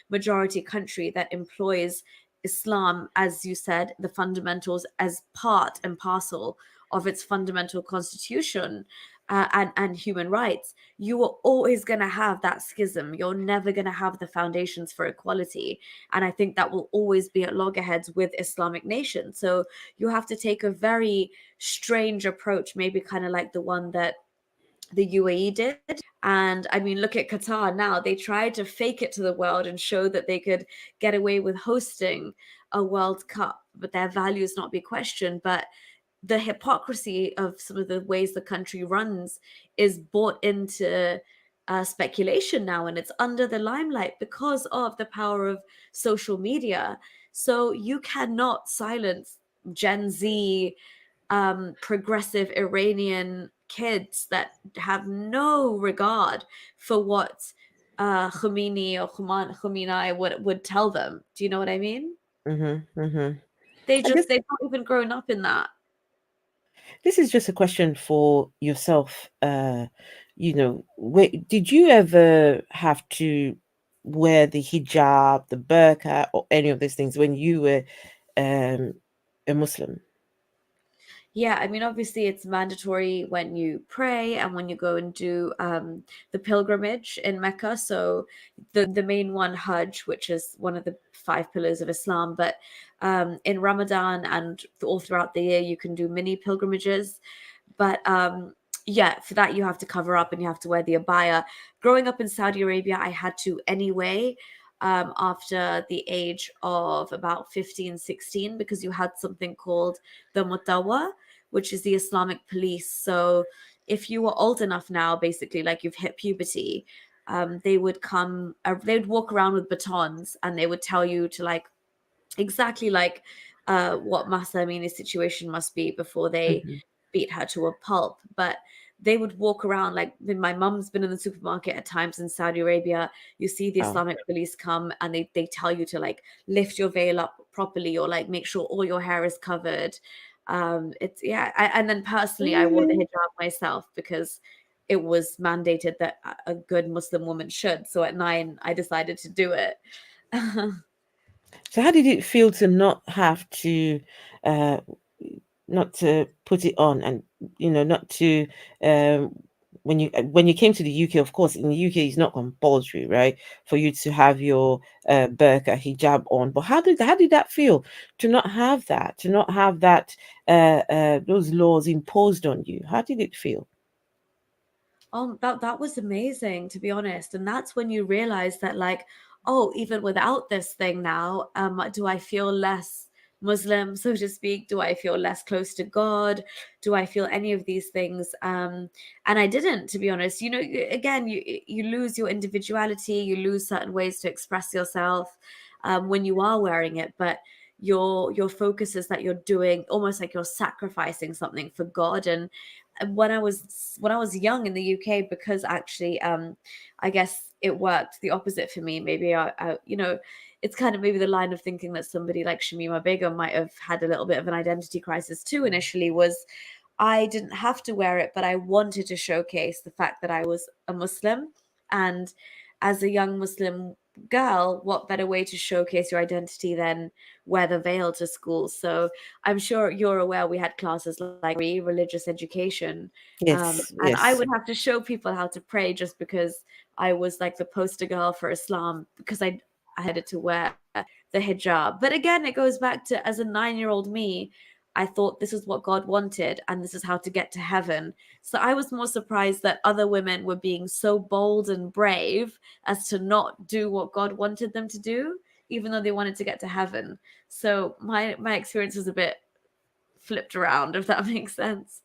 [SPEAKER 3] majority country that employs Islam, as you said, the fundamentals as part and parcel of its fundamental constitution, and human rights, you are always going to have that schism. You're never going to have the foundations for equality. And I think that will always be at loggerheads with Islamic nations. So you have to take a very strange approach, maybe kind of like the one that the UAE did. And I mean, look at Qatar now. They tried to fake it to the world and show that they could get away with hosting a World Cup, but their values not be questioned. But the hypocrisy of some of the ways the country runs is bought into speculation now, and it's under the limelight because of the power of social media. So you cannot silence Gen Z, progressive Iranian kids that have no regard for what Khomeini or Khomeini would tell them. Do you know what I mean?
[SPEAKER 2] Mm-hmm, mm-hmm. I guess
[SPEAKER 3] They've not even grown up in that.
[SPEAKER 2] this is just a question for yourself. Wait, did you ever have to wear the hijab, the burqa, or any of these things when you were um, a Muslim?
[SPEAKER 3] Yeah, I mean, obviously, it's mandatory when you pray and when you go and do the pilgrimage in Mecca. So the main one, Hajj, which is one of the five pillars of Islam. But in Ramadan and all throughout the year, you can do mini pilgrimages. But yeah, for that you have to cover up and you have to wear the abaya. Growing up in Saudi Arabia, I had to anyway. After the age of about 15, 16, because you had something called the mutawa, which is the Islamic police. So if you were old enough now, basically, like you've hit puberty, they would come, they would walk around with batons and they would tell you to like exactly like what Masa Amini's situation must be before they
[SPEAKER 2] Hmm.
[SPEAKER 3] beat her to a pulp. But they would walk around like when my mum's been in the supermarket at times in Saudi Arabia. You see the
[SPEAKER 2] Wow.
[SPEAKER 3] Islamic police come and they tell you to like lift your veil up properly or like make sure all your hair is covered. It's yeah, and then personally, I wore the
[SPEAKER 2] Really?
[SPEAKER 3] hijab myself because it was mandated that a good Muslim woman should. So at 9, I decided to do it.
[SPEAKER 2] So how did it feel to not have to, uh, not to put it on, and not to, um, when you came to the UK, of course, in the UK it's not compulsory, right, for you to have your burqa hijab on. But how did that feel to not have that, those laws imposed on you? How did it feel?
[SPEAKER 3] That was amazing, to be honest. And that's when you realize that, like, oh, even without this thing now, do I feel less Muslim, so to speak? Do I feel less close to God? Do I feel any of these things? And I didn't, to be honest. You know, again, you lose your individuality, you lose certain ways to express yourself when you are wearing it, but your focus is that you're doing almost like you're sacrificing something for God. And when I was young in the UK, because actually I guess it worked the opposite for me. Maybe it's kind of maybe the line of thinking that somebody like Shamima Begum might have had a little bit of an identity crisis too initially, was I didn't have to wear it, but I wanted to showcase the fact that I was a Muslim. And as a young Muslim girl, what better way to showcase your identity than wear the veil to school? So I'm sure you're aware we had classes like religious education.
[SPEAKER 2] Yes,
[SPEAKER 3] And I
[SPEAKER 2] yes.
[SPEAKER 3] would have to show people how to pray just because I was like the poster girl for Islam because I had to wear the hijab. But again, it goes back to as a 9-year old me, I thought this is what God wanted and this is how to get to heaven. So I was more surprised that other women were being so bold and brave as to not do what God wanted them to do, even though they wanted to get to heaven. So my experience was a bit flipped around, if that makes sense.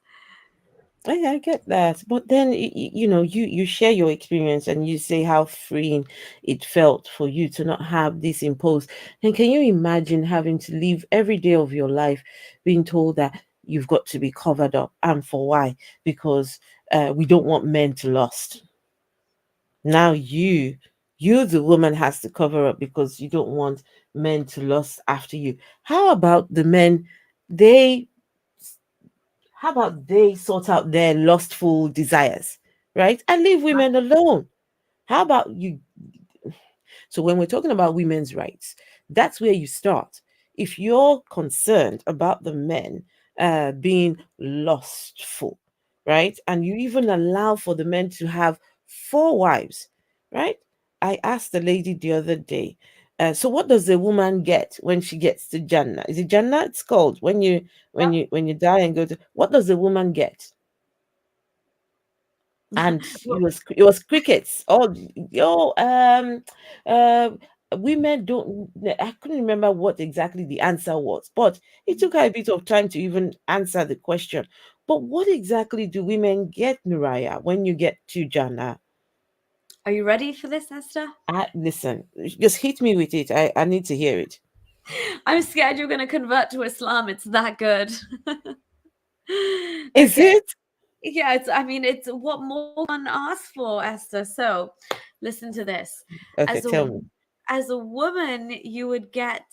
[SPEAKER 2] I get that, but then you share your experience and you say how freeing it felt for you to not have this imposed. And can you imagine having to live every day of your life being told that you've got to be covered up, and for why? Because we don't want men to lust. Now you the woman has to cover up because you don't want men to lust after you. How about the men? They how about they sort out their lustful desires, right? And leave women alone. How about you? So, when we're talking about women's rights, that's where you start. If you're concerned about the men being lustful, right? And you even allow for the men to have four wives, right? I asked the lady the other day, so what does the woman get when she gets to Jannah? Is it Jannah? It's called when you
[SPEAKER 3] Yep.
[SPEAKER 2] die and go to. What does the woman get? And it
[SPEAKER 3] Well,
[SPEAKER 2] was crickets. Oh, uh, women don't. I couldn't remember what exactly the answer was, but it took her a bit of time to even answer the question. But what exactly do women get, Nuriyah, when you get to Jannah?
[SPEAKER 3] are you ready for this, Esther?
[SPEAKER 2] Listen, just hit me with it. I need to hear it.
[SPEAKER 3] I'm scared you're going to convert to Islam. It's that good.
[SPEAKER 2] Is
[SPEAKER 3] Okay.
[SPEAKER 2] it?
[SPEAKER 3] Yeah, I mean, it's what more one asks for, Esther. So, listen to this.
[SPEAKER 2] Okay,
[SPEAKER 3] As a
[SPEAKER 2] tell me.
[SPEAKER 3] as a woman, you would get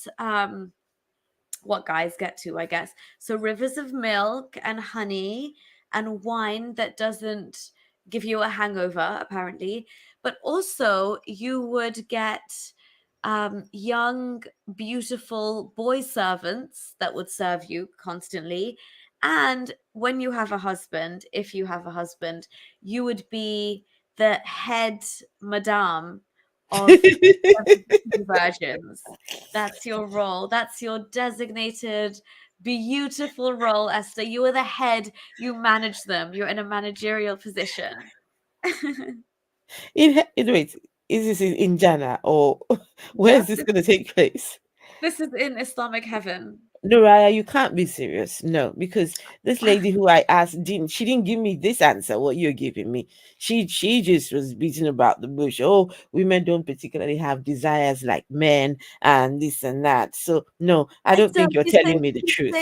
[SPEAKER 3] what guys get to, I guess. So rivers of milk and honey and wine that doesn't give you a hangover, apparently. But also, you would get young, beautiful boy servants that would serve you constantly. And when you have a husband, if you have a husband, you would be the head madame of 72 virgins. That's your role. That's your designated, beautiful role, Esther. You are the head. You manage them. You're in a managerial position.
[SPEAKER 2] Wait, is this in Jana, or where
[SPEAKER 3] Yeah,
[SPEAKER 2] is this going to take place?
[SPEAKER 3] this is in Islamic heaven.
[SPEAKER 2] Nuriyah, you can't be serious. No, because this lady who I asked didn't give me this answer. What you're giving me, she just was beating about the bush. Oh, women don't particularly have desires like men, and this and that. So no, I don't
[SPEAKER 3] Esther,
[SPEAKER 2] think you're telling me the truth.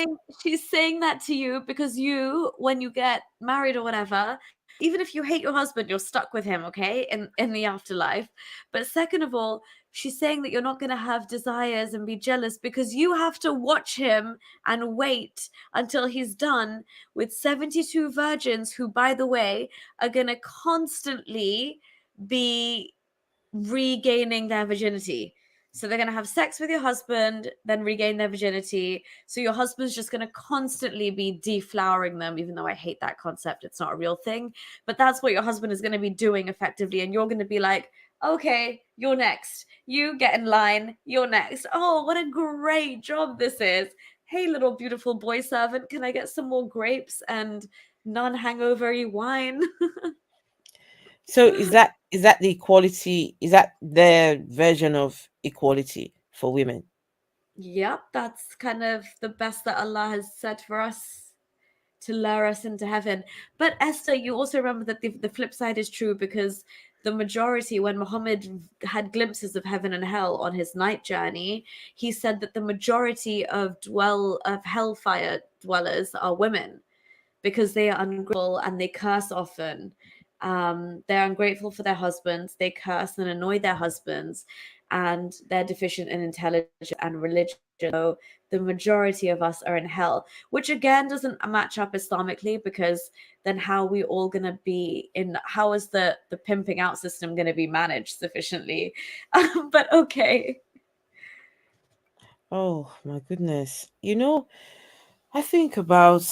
[SPEAKER 3] she's saying that to you because you, when you get married or whatever, even if you hate your husband, you're stuck with him, okay, in the afterlife. But second of all, she's saying that you're not going to have desires and be jealous because you have to watch him and wait until he's done with 72 virgins who, by the way, are going to constantly be regaining their virginity. So they're going to have sex with your husband, then regain their virginity. So your husband's just going to constantly be deflowering them, even though I hate that concept. It's not a real thing. But that's what your husband is going to be doing effectively. And you're going to be like, okay, you're next. You get in line. You're next. Oh, what a great job this is. Hey, little beautiful boy servant, can I get some more grapes and non hangovery wine?
[SPEAKER 2] So is that the equality? Is that their version of equality for women?
[SPEAKER 3] Yep, that's kind of the best that Allah has said for us to lure us into heaven. But Esther, you also remember that the flip side is true because the majority, when Muhammad had glimpses of heaven and hell on his night journey, he said that the majority of hellfire dwellers are women because they are ungrateful and they curse often. They're ungrateful for their husbands, they curse and annoy their husbands, and they're deficient in intelligence and religion. So the majority of us are in hell, which again doesn't match up Islamically because then how are we all gonna be in? How is the pimping out system gonna be managed sufficiently? But okay.
[SPEAKER 2] Oh my goodness. I think about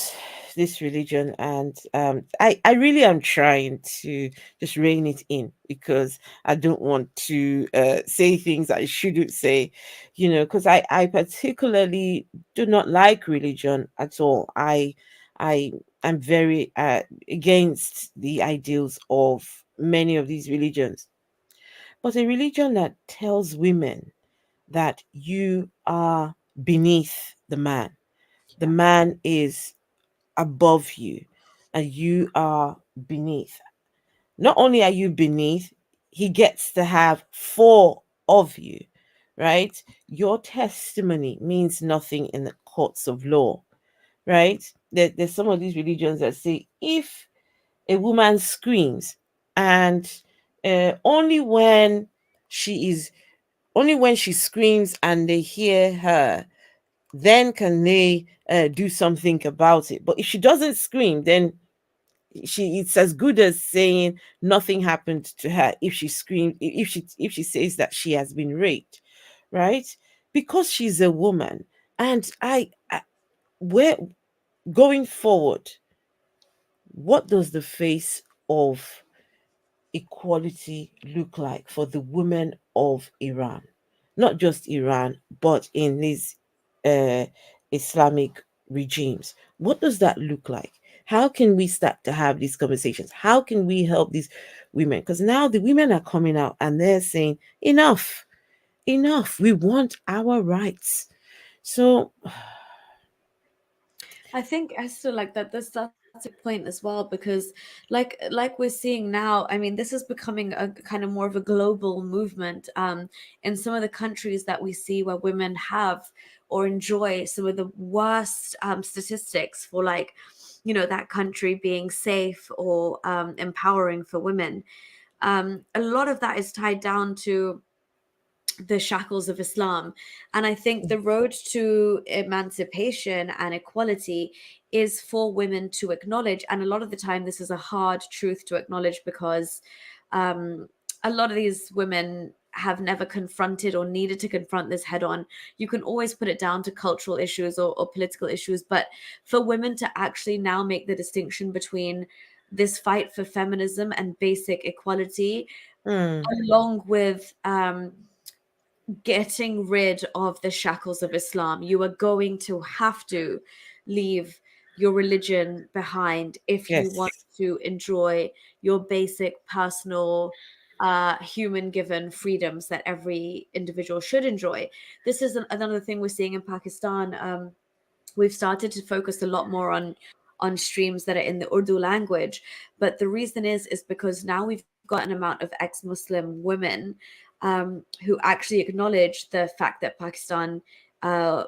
[SPEAKER 2] this religion, and I really am trying to just rein it in because I don't want to say things I shouldn't say, because I particularly do not like religion at all. I am very against the ideals of many of these religions. But a religion that tells women that you are beneath the
[SPEAKER 3] Yeah.
[SPEAKER 2] man is above you, and you are beneath. Not only are you beneath, he gets to have four of you, right? Your testimony means nothing in the courts of law, right? There's some of these religions that say if a woman screams, and only when she is only when she screams and they hear her, then can they do something about it. But if she doesn't scream, then it's as good as saying nothing happened to her if she screamed, if she says that she has been raped, right? Because she's a woman. And we're going forward, what does the face of equality look like for the women of Iran? Not just Iran, but in these uh, Islamic regimes. What does that look like? How can we start to have these conversations? How can we help these women? Because now the women are coming out and they're saying, enough, enough. We want our rights. So,
[SPEAKER 3] I think I still like that. That's a good point as well because, like we're seeing now, I mean, this is becoming a kind of more of a global movement. In some of the countries that we see where women have or enjoy some of the worst statistics for that country being safe or empowering for women. A lot of that is tied down to the shackles of Islam. And I think the road to emancipation and equality is for women to acknowledge. And a lot of the time, this is a hard truth to acknowledge because a lot of these women have never confronted or needed to confront this head on. You can always put it down to cultural issues or political issues. But for women to actually now make the distinction between this fight for feminism and basic equality,
[SPEAKER 2] Mm.
[SPEAKER 3] along with getting rid of the shackles of Islam. You are going to have to leave your religion behind if you want
[SPEAKER 2] Yes.
[SPEAKER 3] to enjoy your basic personal human given freedoms that every individual should enjoy. This is another thing we're seeing in Pakistan. We've started to focus a lot more on streams that are in the Urdu language, but the reason is because now we've got an amount of ex-Muslim women who actually acknowledge the fact that Pakistan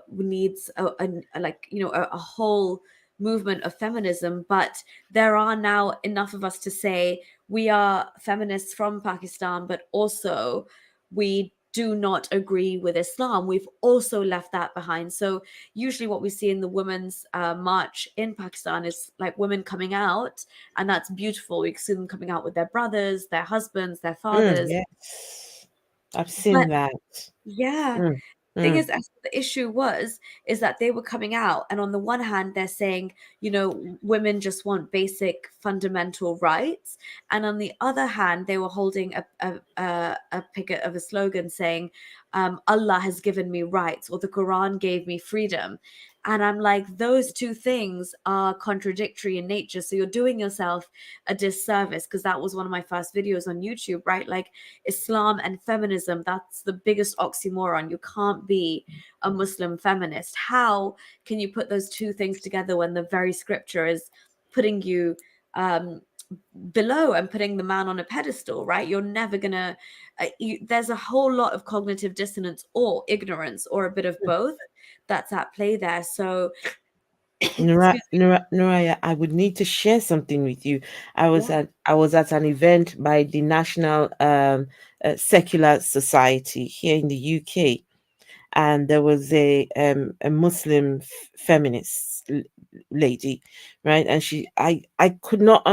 [SPEAKER 3] needs like a whole movement of feminism, but there are now enough of us to say we are feminists from Pakistan, but also we do not agree with Islam. We've also left that behind. So usually what we see in the women's march in Pakistan is like women coming out, and that's beautiful. We see them coming out with their brothers, their husbands, their
[SPEAKER 2] Mm,
[SPEAKER 3] fathers.
[SPEAKER 2] yes. I've
[SPEAKER 3] But
[SPEAKER 2] seen that.
[SPEAKER 3] yeah,
[SPEAKER 2] Mm.
[SPEAKER 3] thing
[SPEAKER 2] Mm.
[SPEAKER 3] is, as the issue was, is that they were coming out, and on the one hand, they're saying, women just want basic fundamental rights, and on the other hand, they were holding a picket of a slogan saying, "Allah has given me rights," or "the Quran gave me freedom." And I'm like, those two things are contradictory in nature. So you're doing yourself a disservice, because that was one of my first videos on YouTube, right? Like Islam and feminism, that's the biggest oxymoron. You can't be a Muslim feminist. How can you put those two things together when the very scripture is putting you um, below and putting the man on a pedestal, right? You're never gonna, there's a whole lot of cognitive dissonance or ignorance or a bit of both that's at play there. So, excuse me.
[SPEAKER 2] Nuriyah, I would need to share something with you.
[SPEAKER 3] Yeah.
[SPEAKER 2] I was at an event by the National Secular Society here in the UK, and there was a Muslim feminist lady, right? And I could not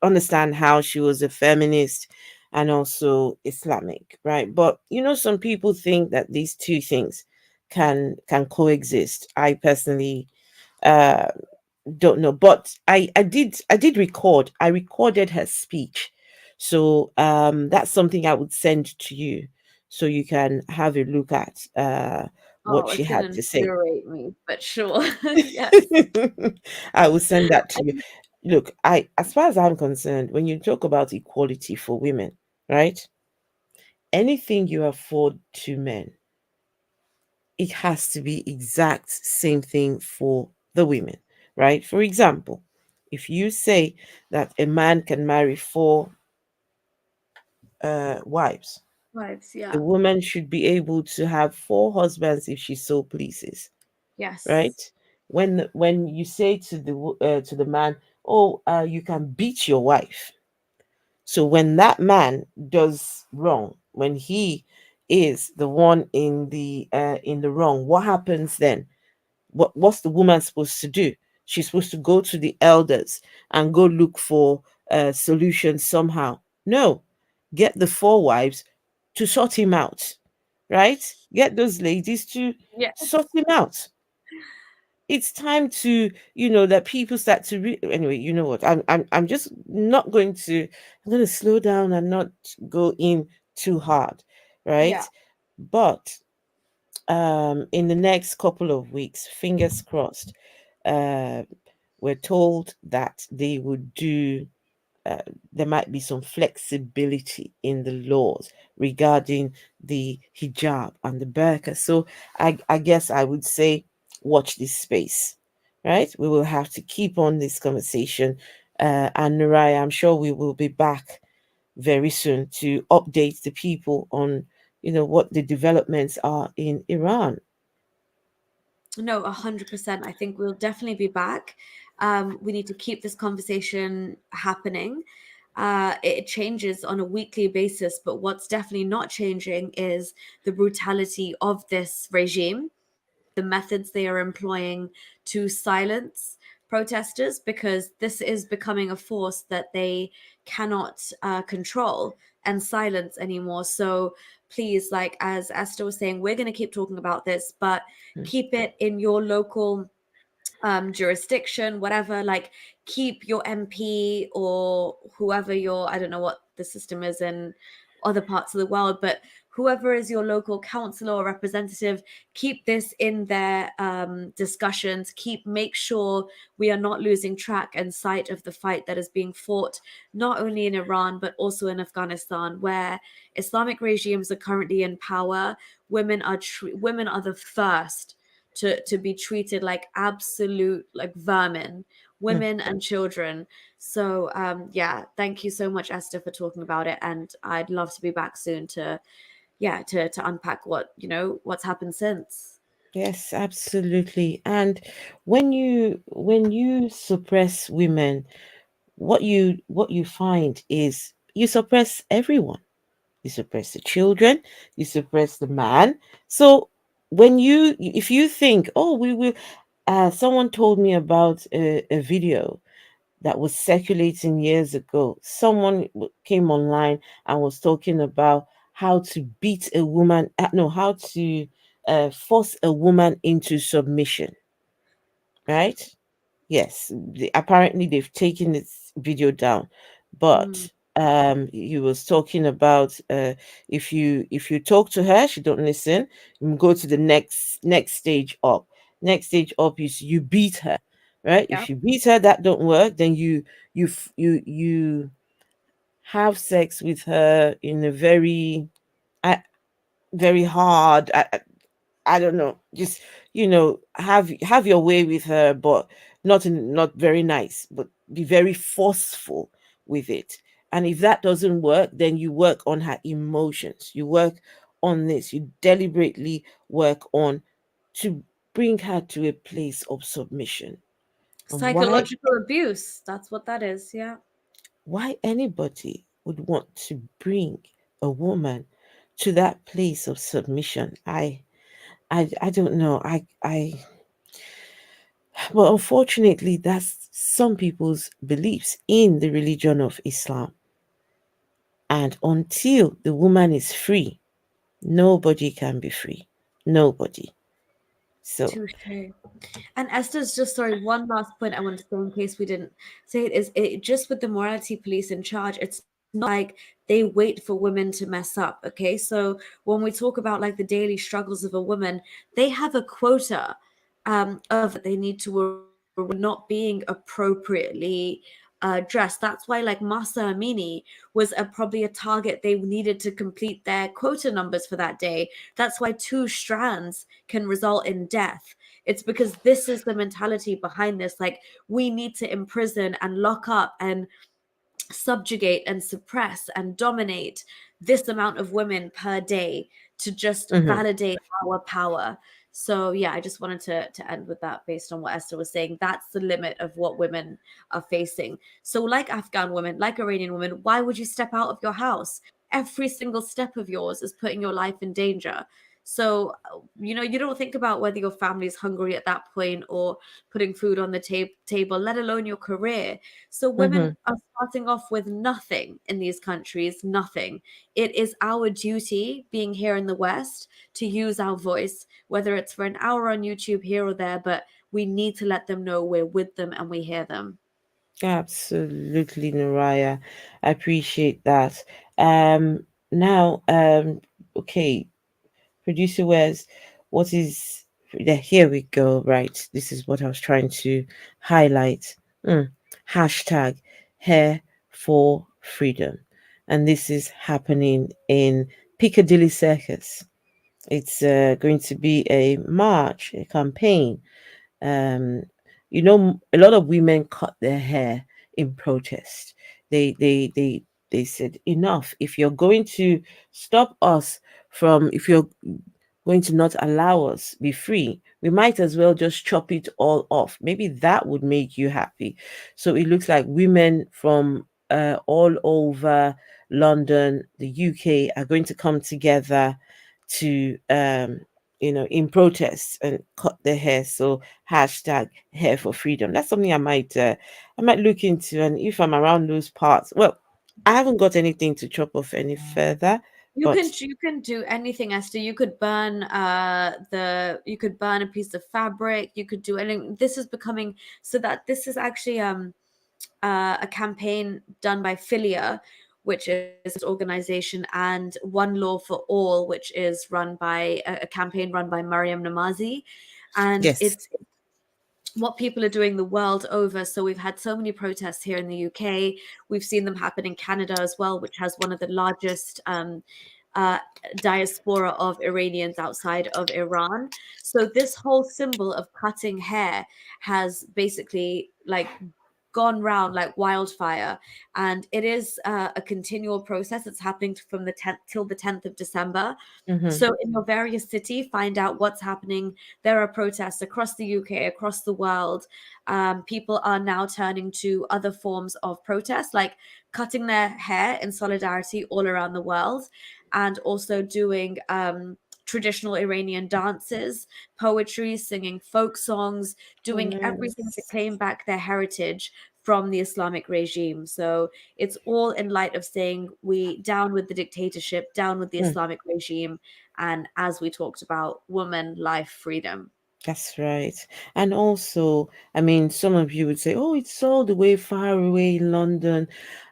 [SPEAKER 2] understand how she was a feminist and also Islamic, right? But some people think that these two things can coexist. I personally uh don't know, but I recorded her speech, so that's something I would send to you so you can have a look at what
[SPEAKER 3] Oh,
[SPEAKER 2] she
[SPEAKER 3] it's
[SPEAKER 2] had
[SPEAKER 3] gonna
[SPEAKER 2] to say.
[SPEAKER 3] infuriate me, but sure. Yes.
[SPEAKER 2] I will send that to you. Look, I as far as I'm concerned, when you talk about equality for women, right, anything you afford to men, it has to be exact same thing for the women, right? For example, if you say that a man can marry four wives,
[SPEAKER 3] Wives,
[SPEAKER 2] a
[SPEAKER 3] yeah.
[SPEAKER 2] woman should be able to have four husbands if she so pleases, right?
[SPEAKER 3] Yes.
[SPEAKER 2] When you say to the man, "Oh, you can beat your wife," so when that man does wrong, when he is the one in the wrong, what happens then? What's the woman supposed to do? She's supposed to go to the elders and go look for a solution somehow. No, get the four wives to sort him out, right? Get those ladies to sort
[SPEAKER 3] Yes.
[SPEAKER 2] him out. It's time to that people start to anyway. You know what, I'm just not going to I'm going to slow down and not go in too hard,
[SPEAKER 3] Yeah.
[SPEAKER 2] right? But in the next couple of weeks, fingers crossed, uh, we're told that they would do uh, there might be some flexibility in the laws regarding the hijab and the burqa. So I guess I would say watch this space, right? We will have to keep on this conversation. And Nuriyah, I'm sure we will be back very soon to update the people on what the developments are in Iran.
[SPEAKER 3] No, 100%. I think we'll definitely be back. We need to keep this conversation happening. It changes on a weekly basis, but what's definitely not changing is the brutality of this regime, the methods they are employing to silence protesters, because this is becoming a force that they cannot control and silence anymore. So please, like as Esther was saying, we're going to keep talking about this, but
[SPEAKER 2] mm,
[SPEAKER 3] keep it in your local jurisdiction, whatever. Like keep your MP or whoever your, I don't know what the system is in other parts of the world, but whoever is your local councillor or representative, keep this in their discussions. Make sure we are not losing track and sight of the fight that is being fought not only in Iran but also in Afghanistan, where Islamic regimes are currently in power. Women are the first to be treated like absolute like vermin,
[SPEAKER 2] mm.
[SPEAKER 3] women and children. So yeah, thank you so much, Esther, for talking about it, and I'd love to be back soon to yeah to unpack what what's happened since.
[SPEAKER 2] Yes, absolutely. And when you suppress women, what you find is you suppress everyone. You suppress the children, you suppress the man. So if you think, oh, we will, someone told me about a video that was circulating years ago. Someone came online and was talking about how to beat a woman, no, how to force a woman into submission, right? Yes, apparently they've taken this video down,
[SPEAKER 3] Mm,
[SPEAKER 2] but he was talking about if you talk to her, she don't listen. You go to the next stage up. Next stage up is you beat her, right?
[SPEAKER 3] yeah.
[SPEAKER 2] If you beat her, that don't work. Then you have sex with her in a uh, very hard. I don't know, just have your way with her, but not very nice, but be very forceful with it. And if that doesn't work, then you work on her emotions. You work on this. You deliberately work on to bring her to a place of submission. And
[SPEAKER 3] Psychological abuse, that's what that is. Yeah.
[SPEAKER 2] why anybody would want to bring a woman to that place of submission, I don't know. Well, unfortunately, that's some people's beliefs in the religion of Islam. And until the woman is free, nobody can be free. Nobody. So,
[SPEAKER 3] Touche. And Esther's just sorry, one last point I want to say in case we didn't say it is it just with the morality police in charge, it's not like they wait for women to mess up. Okay. So when we talk about like the daily struggles of a woman, they have a quota of they need to not being appropriately dressed. That's why like Masa Amini was probably a target they needed to complete their quota numbers for that day. That's why two strands can result in death. It's because this is the mentality behind this. Like, we need to imprison and lock up and subjugate and suppress and dominate this amount of women per day to just
[SPEAKER 2] mhm.
[SPEAKER 3] validate our power. So yeah, I just wanted to end with that based on what Esther was saying. That's the limit of what women are facing. So like Afghan women, like Iranian women, why would you step out of your house? Every single step of yours is putting your life in danger. So, you don't think about whether your family is hungry at that point or putting food on the table, let alone your career. So women
[SPEAKER 2] Mhm.
[SPEAKER 3] are starting off with nothing in these countries, nothing. It is our duty, being here in the West, to use our voice, whether it's for an hour on YouTube here or there, but we need to let them know we're with them and we hear them.
[SPEAKER 2] Absolutely, Nuriyah. I appreciate that. Now, okay, producer Wes, what is there? Here we go. Right, this is what I was trying to highlight. Mm. Hashtag Hair for Freedom, and this is happening in Piccadilly Circus. It's going to be a march, a campaign. um a lot of women cut their hair in protest. They said, enough. If you're going to stop us from if you're going to not allow us be free, we might as well just chop it all off. Maybe that would make you happy. So it looks like women from all over London, the UK, are going to come together to in protest and cut their hair. So hashtag hair for freedom. That's something I might look into. And if I'm around those parts, well, I haven't got anything to chop off any further, but
[SPEAKER 3] You can do anything, Esther. You could burn you could burn a piece of fabric. You could do anything. This is becoming so that this is actually a campaign done by Filia, which is an organization, and One Law for All, which is run by a campaign run by Mariam Namazi, and
[SPEAKER 2] yes.
[SPEAKER 3] it's what people are doing the world over. So we've had so many protests here in the UK. We've seen them happen in Canada as well, which has one of the largest uh, diaspora of Iranians outside of Iran. So this whole symbol of cutting hair has basically like gone round like wildfire, and it is a continual process. It's happening from the 10th till the 10th of December.
[SPEAKER 2] Mm-hmm.
[SPEAKER 3] So in your various city, find out what's happening. There are protests across the UK, across the world. People are now turning to other forms of protest, like cutting their hair in solidarity all around the world, and also doing traditional Iranian dances, poetry, singing folk songs,
[SPEAKER 2] Oh,
[SPEAKER 3] doing everything to
[SPEAKER 2] nice.
[SPEAKER 3] claim back their heritage from the Islamic regime. So it's all in light of saying we down with the dictatorship, down with the
[SPEAKER 2] Mm,
[SPEAKER 3] Islamic regime, and as we talked about, woman, life, freedom.
[SPEAKER 2] that's right. And also, I mean, some of you would say, "Oh, it's all the way far away in London.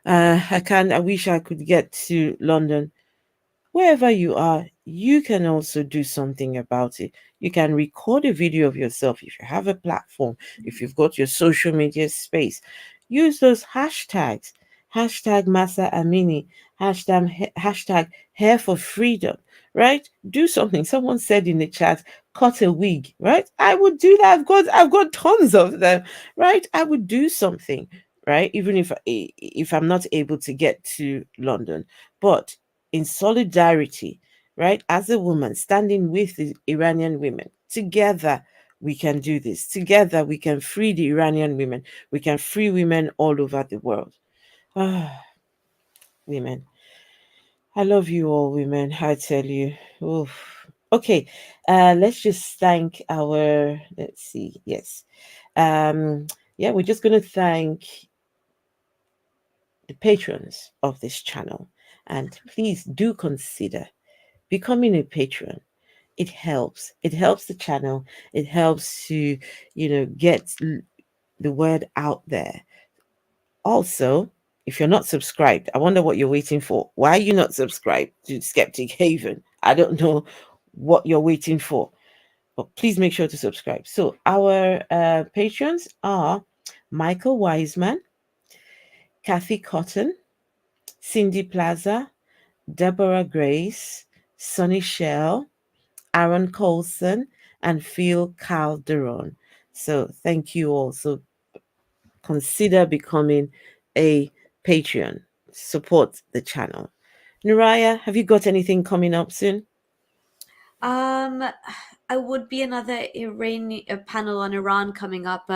[SPEAKER 2] I can't. I wish I could get to London." Wherever you are, you can also do something about it. You can record a video of yourself if you have a platform, if you've got your social media space. Use those hashtags. Hashtag Masa Amini, hashtag hair for freedom, right? Do something. Someone said in the chat, cut a wig, right? I would do that. I've got tons of them, right? I would do something, right? Even if I'm not able to get to London. But in solidarity, right? As a woman standing with the Iranian women, together we can do this. Together we can free the Iranian women. We can free women all over the world. Ah, women. I love you all, women. I tell you. Oof. Okay, let's just thank our. Let's see. Yes. Um. Yeah, we're just gonna thank the patrons of this channel, and please do consider becoming a patron. It helps the channel. It helps to get the word out there. Also, if you're not subscribed, I wonder what you're waiting for. Why are you not subscribed to Skeptic Haven? I don't know what you're waiting for, but please make sure to subscribe. So our patrons are Michael Wiseman, Kathy Cotton, Cindy Plaza, Deborah Grace, Sonny Shell, Aaron Coalson, and Phil Calderone. So thank you all. So consider becoming a Patreon. Support the channel. Nuriyah, have you got anything coming up soon?
[SPEAKER 3] Um, I would be another a panel on Iran coming up.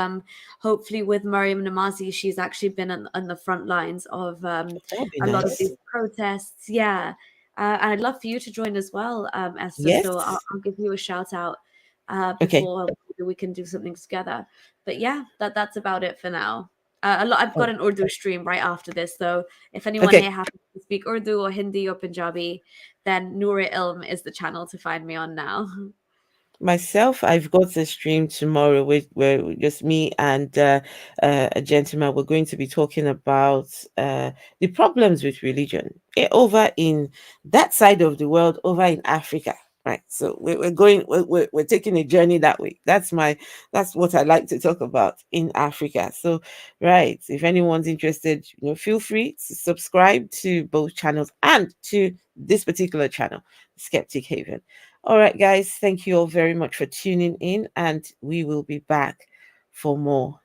[SPEAKER 3] Hopefully with Mariam Namazi, she's actually been on the front lines of
[SPEAKER 2] That would be
[SPEAKER 3] a lot of
[SPEAKER 2] nice.
[SPEAKER 3] these protests. Yeah, and I'd love for you to join as well, Esther. So
[SPEAKER 2] Yes.
[SPEAKER 3] I'll give you a shout out
[SPEAKER 2] Okay.
[SPEAKER 3] before we can do something together. But yeah, that's about it for now. I've got
[SPEAKER 2] Oh,
[SPEAKER 3] an Urdu stream right after this, so if anyone
[SPEAKER 2] okay.
[SPEAKER 3] here happens to speak Urdu or Hindi or Punjabi, then Noor Ilm is the channel to find me on now.
[SPEAKER 2] Myself, I've got a stream tomorrow with where just me and a gentleman. We're going to be talking about the problems with religion over in that side of the world, over in Africa. Right, so we're going, we're taking a journey that way. That's what I like to talk about in Africa. So, right, if anyone's interested, feel free to subscribe to both channels and to this particular channel, Skeptic Haven. All right, guys, thank you all very much for tuning in, and we will be back for more.